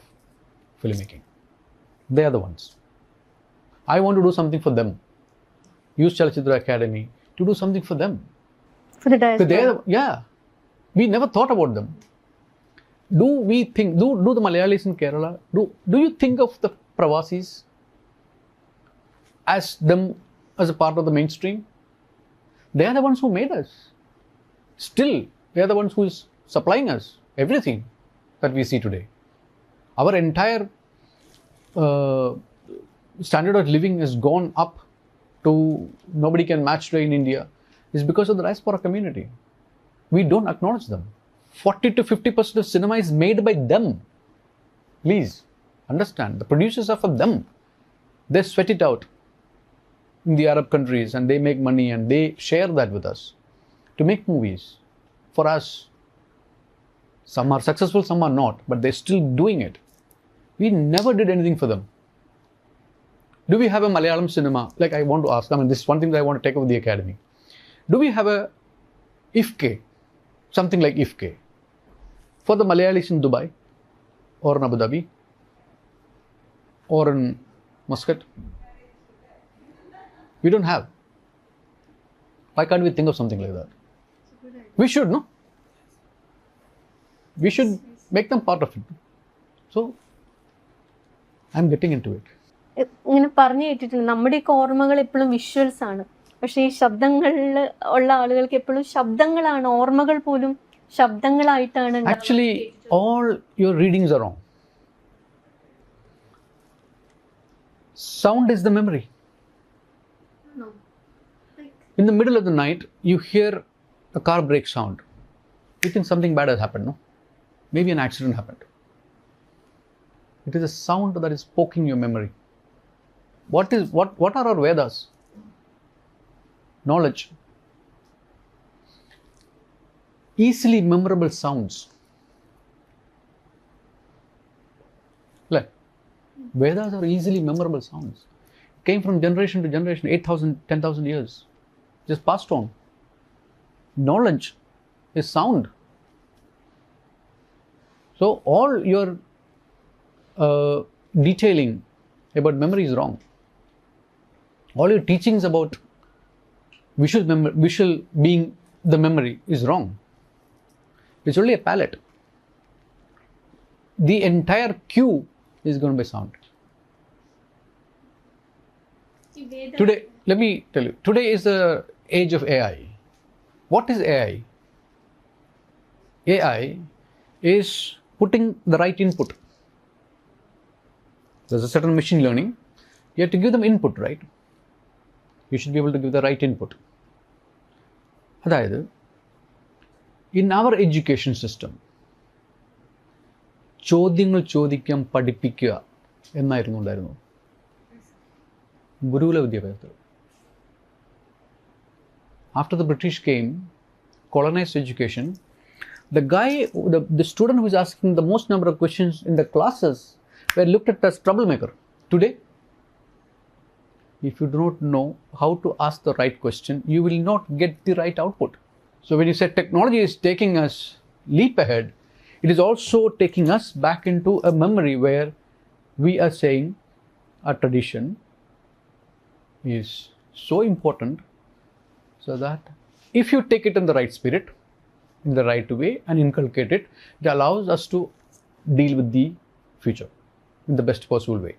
filmmaking. They are the ones. I want to do something for them. Use Chalachitra Academy to do something for them. For the diaspora. We never thought about them. Do we think, do the Malayalis in Kerala, do you think of the Pravasis as them as a part of the mainstream? They are the ones who made us. Still, they are the ones who is supplying us everything that we see today. Our entire standard of living has gone up to nobody can match today in India is because of the diaspora community. We don't acknowledge them. 40 to 50% of cinema is made by them. Please understand, the producers are for them. They sweat it out in the Arab countries and they make money and they share that with us to make movies for us. Some are successful, some are not, but they're still doing it. We never did anything for them. Do we have a Malayalam cinema? Like I want to ask, this is one thing that I want to take over the academy. Do we have a IFK, something like IFK, for the Malayalis in Dubai or in Abu Dhabi or in Muscat? We don't have. Why can't we think of something like that? We should, no? We should make them part of it. So, I'm getting into it. ഇങ്ങനെ പറഞ്ഞു കേട്ടിട്ടുണ്ട് നമ്മുടെയൊക്കെ ഓർമ്മകൾ എപ്പോഴും visuals ആണ്, പക്ഷേ ഈ ശബ്ദങ്ങളിൽ ഉള്ള ആളുകൾക്ക് എപ്പോഴും ശബ്ദങ്ങളാണ് ഓർമ്മകൾ പോലും ശബ്ദങ്ങളായിട്ടാണ്. Actually, all your readings are wrong. Sound is the memory. In the middle of the night, you hear a car brake sound. You think something bad has happened, no? Maybe an accident happened. It is a sound that is poking your memory. What are our Vedas? Knowledge. Easily memorable sounds. Like, Vedas are easily memorable sounds. Came from generation to generation, 8,000, 10,000 years. Just passed on. Knowledge is sound. So all your detailing about memory is wrong. All your teachings about visual being the memory is wrong. It's only a palette. The entire cue is going to be sound. Today, let me tell you, today is the age of AI. What is AI? AI is putting the right input. There's a certain machine learning. You have to give them input, right? You should be able to give the right input. അതായത് in our education system, ചോദ്യങ്ങൾ ചോദിക്കാൻ പഠിപ്പിക്കുക എന്നായിരുന്നു ഉണ്ടായിരുന്നു ഗുരുകുല വിദ്യാഭ്യാസത്തിൽ. After the British came, colonized education, the student who is asking the most number of questions in the classes were looked at as troublemaker. Today, if you do not know how to ask the right question, you will not get the right output. So when you say technology is taking us leap ahead, it is also taking us back into a memory where we are saying our tradition is so important, so that if you take it in the right spirit, in the right way, and inculcate it, it allows us to deal with the future in the best possible way.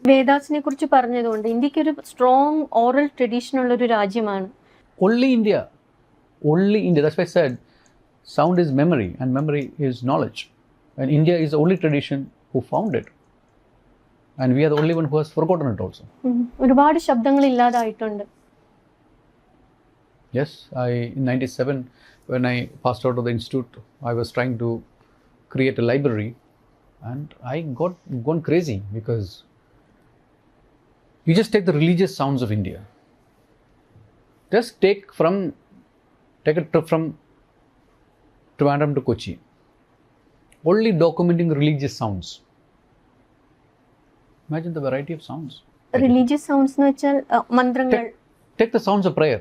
വേദാസിനെ കുറിച്ച് പറഞ്ഞതുകൊണ്ട് ഇന്ത്യക്ക് ഒരു strong oral tradition ഉള്ള ഒരു രാജ്യമാണ്. Only India. That's why I said sound is memory and memory is knowledge. And India is the only tradition who found it. And we are the only one who has forgotten it also. ഒരുപാട് ശബ്ദങ്ങൾ ഇല്ലാതായിട്ടുണ്ട്. Yes, in 97, when I passed out of the institute, I was trying to create a library, and I got gone crazy because you just take the religious sounds of India. Just take a trip from Trivandrum to Kochi. Only documenting religious sounds. Imagine the variety of sounds. Religious sounds എന്ന് വെച്ചാൽ മന്ത്രങ്ങൾ. Take the sounds of prayer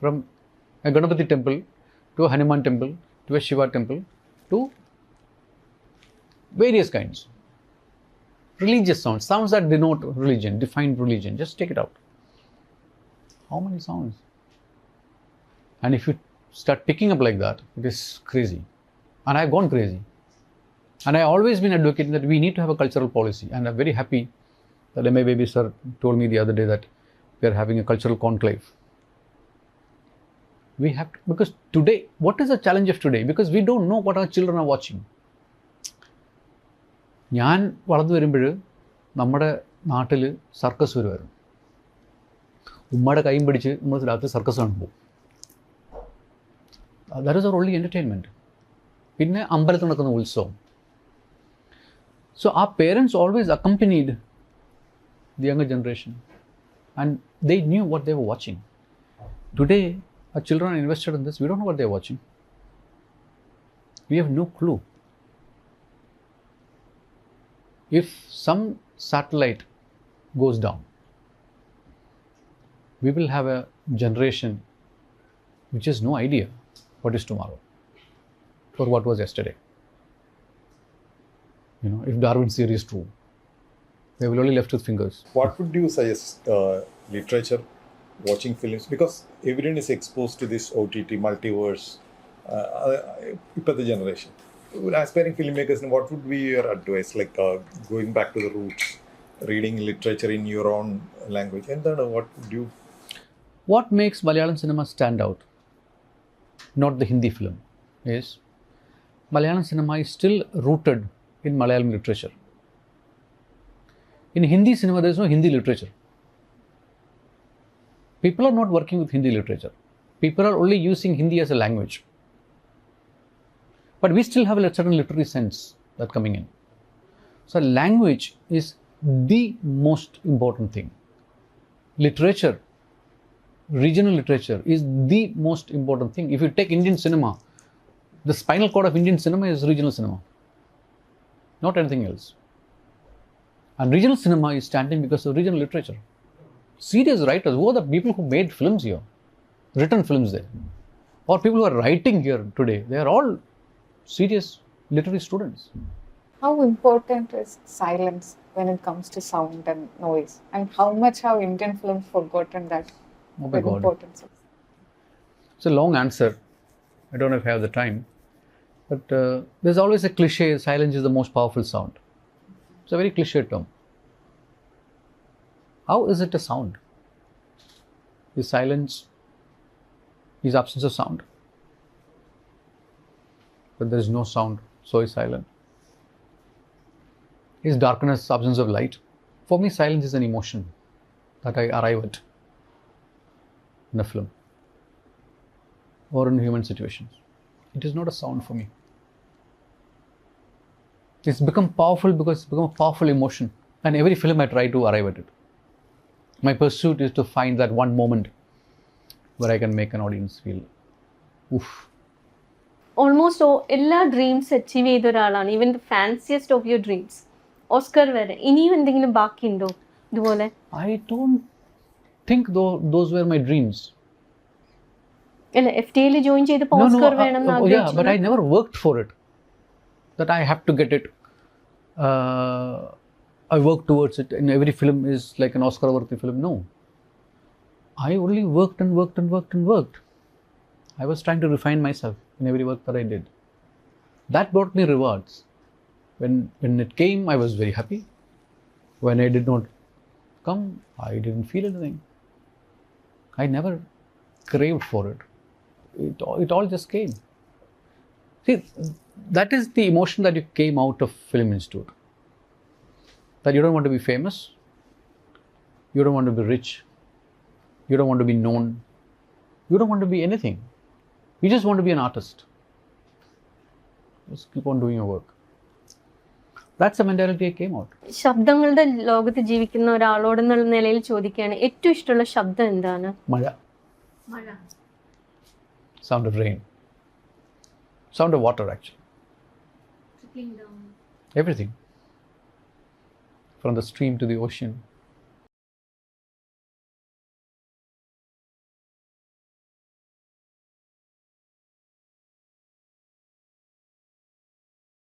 from a Ganapati temple to a Hanuman temple to a Shiva temple to various kinds. Religious sounds that denote religion, define religion. Just take it out. How many sounds? And if you start picking up like that, it is crazy. And I've gone crazy. And I've always been advocating that we need to have a cultural policy. And I'm very happy that M.A. Baby sir told me the other day that we are having a cultural conclave. We have to, because today, what is the challenge of today? Because we don't know what our children are watching. ഞാൻ വളർന്നു വരുമ്പോൾ നമ്മുടെ നാട്ടിൽ circus വരുമായിരുന്നു. ഉമ്മയുടെ കൈയും പിടിച്ച് നമ്മൾ രാത്രി സർക്കസ് കാണുമ്പോൾ that is our only entertainment. പിന്നെ അമ്പലത്തിൽ നടക്കുന്ന ഉത്സവം. So our parents always accompanied the younger generation and they knew what they were watching. Today, our children are invested in this. We don't know what they're watching. We have no clue. If some satellite goes down, we will have a generation which has no idea what is tomorrow or what was yesterday. If Darwin's theory is true, they will only left with fingers. What would you suggest literature, watching films? Because everyone is exposed to this OTT multiverse. The generation. Aspiring filmmakers, what would be your advice? Like going back to the roots, reading literature in your own language, and then what would you? What makes Malayalam cinema stand out, not the Hindi film, is Malayalam cinema is still rooted in Malayalam literature. In Hindi cinema, there is no Hindi literature. People are not working with Hindi literature. People are only using Hindi as a language. But we still have a certain literary sense that's coming in. So language is the most important thing. Literature, regional literature is the most important thing. If you take Indian cinema, the spinal cord of Indian cinema is regional cinema, not anything else. And regional cinema is standing because of regional literature. Serious writers, who are the people who made films here, written films there, or people who are writing here today, they are all serious literary students. How important is silence when it comes to sound and noise? And how much have Indian films forgotten that importance? It's a long answer. I don't know if I have the time. But there's always a cliche, silence is the most powerful sound. It's a very cliche term. How is it a sound? Is silence, is absence of sound? But there is no sound, so is silent. Is darkness absence of light? For me, silence is an emotion that I arrive at in a film or in human situations. It is not a sound for me. It's become powerful because it's become a powerful emotion, and every film I try to arrive at it. My pursuit is to find that one moment where I can make an audience feel, oof. Almost എല്ലാ dreams achieve ചെയ്ത ഒരാളാണ്. Even the fanciest of your dreams, Oscar വരെ. ഇനിയും എന്തെങ്കിലും ബാക്കിയുണ്ടോ ഇതുപോലെ? I don't think those were my dreams. അല്ല FTII join ചെയ്തപ്പോൾ Oscar വേണം എന്ന് yeah, ആഗ്രഹിച്ചു. but I never worked for it. That I have to get it. I work towards it. And every film is like an Oscar-worthy film. No. I only worked and worked and worked and worked. I was trying to refine myself in every work that I did. That brought me rewards. When it came, I was very happy. When I did not come, I didn't feel anything. I never craved for it. It all just came. See, that is the emotion that you came out of Film Institute. That you don't want to be famous, you don't want to be rich, you don't want to be known, you don't want to be anything. You just want to be an artist. Just keep on doing your work. That's the mentality I came out. ശബ്ദങ്ങളുടെ ലോകത്ത് ജീവിക്കുന്ന ഒരാളോടെന്നുള്ള നിലയിൽ ചോദിക്കുകയാണ്, ഏറ്റവും ഇഷ്ടമുള്ള ശബ്ദം എന്താണ്? മഴ. Sound of rain. Sound of water, actually. Trickling down. Everything. From the stream to the ocean.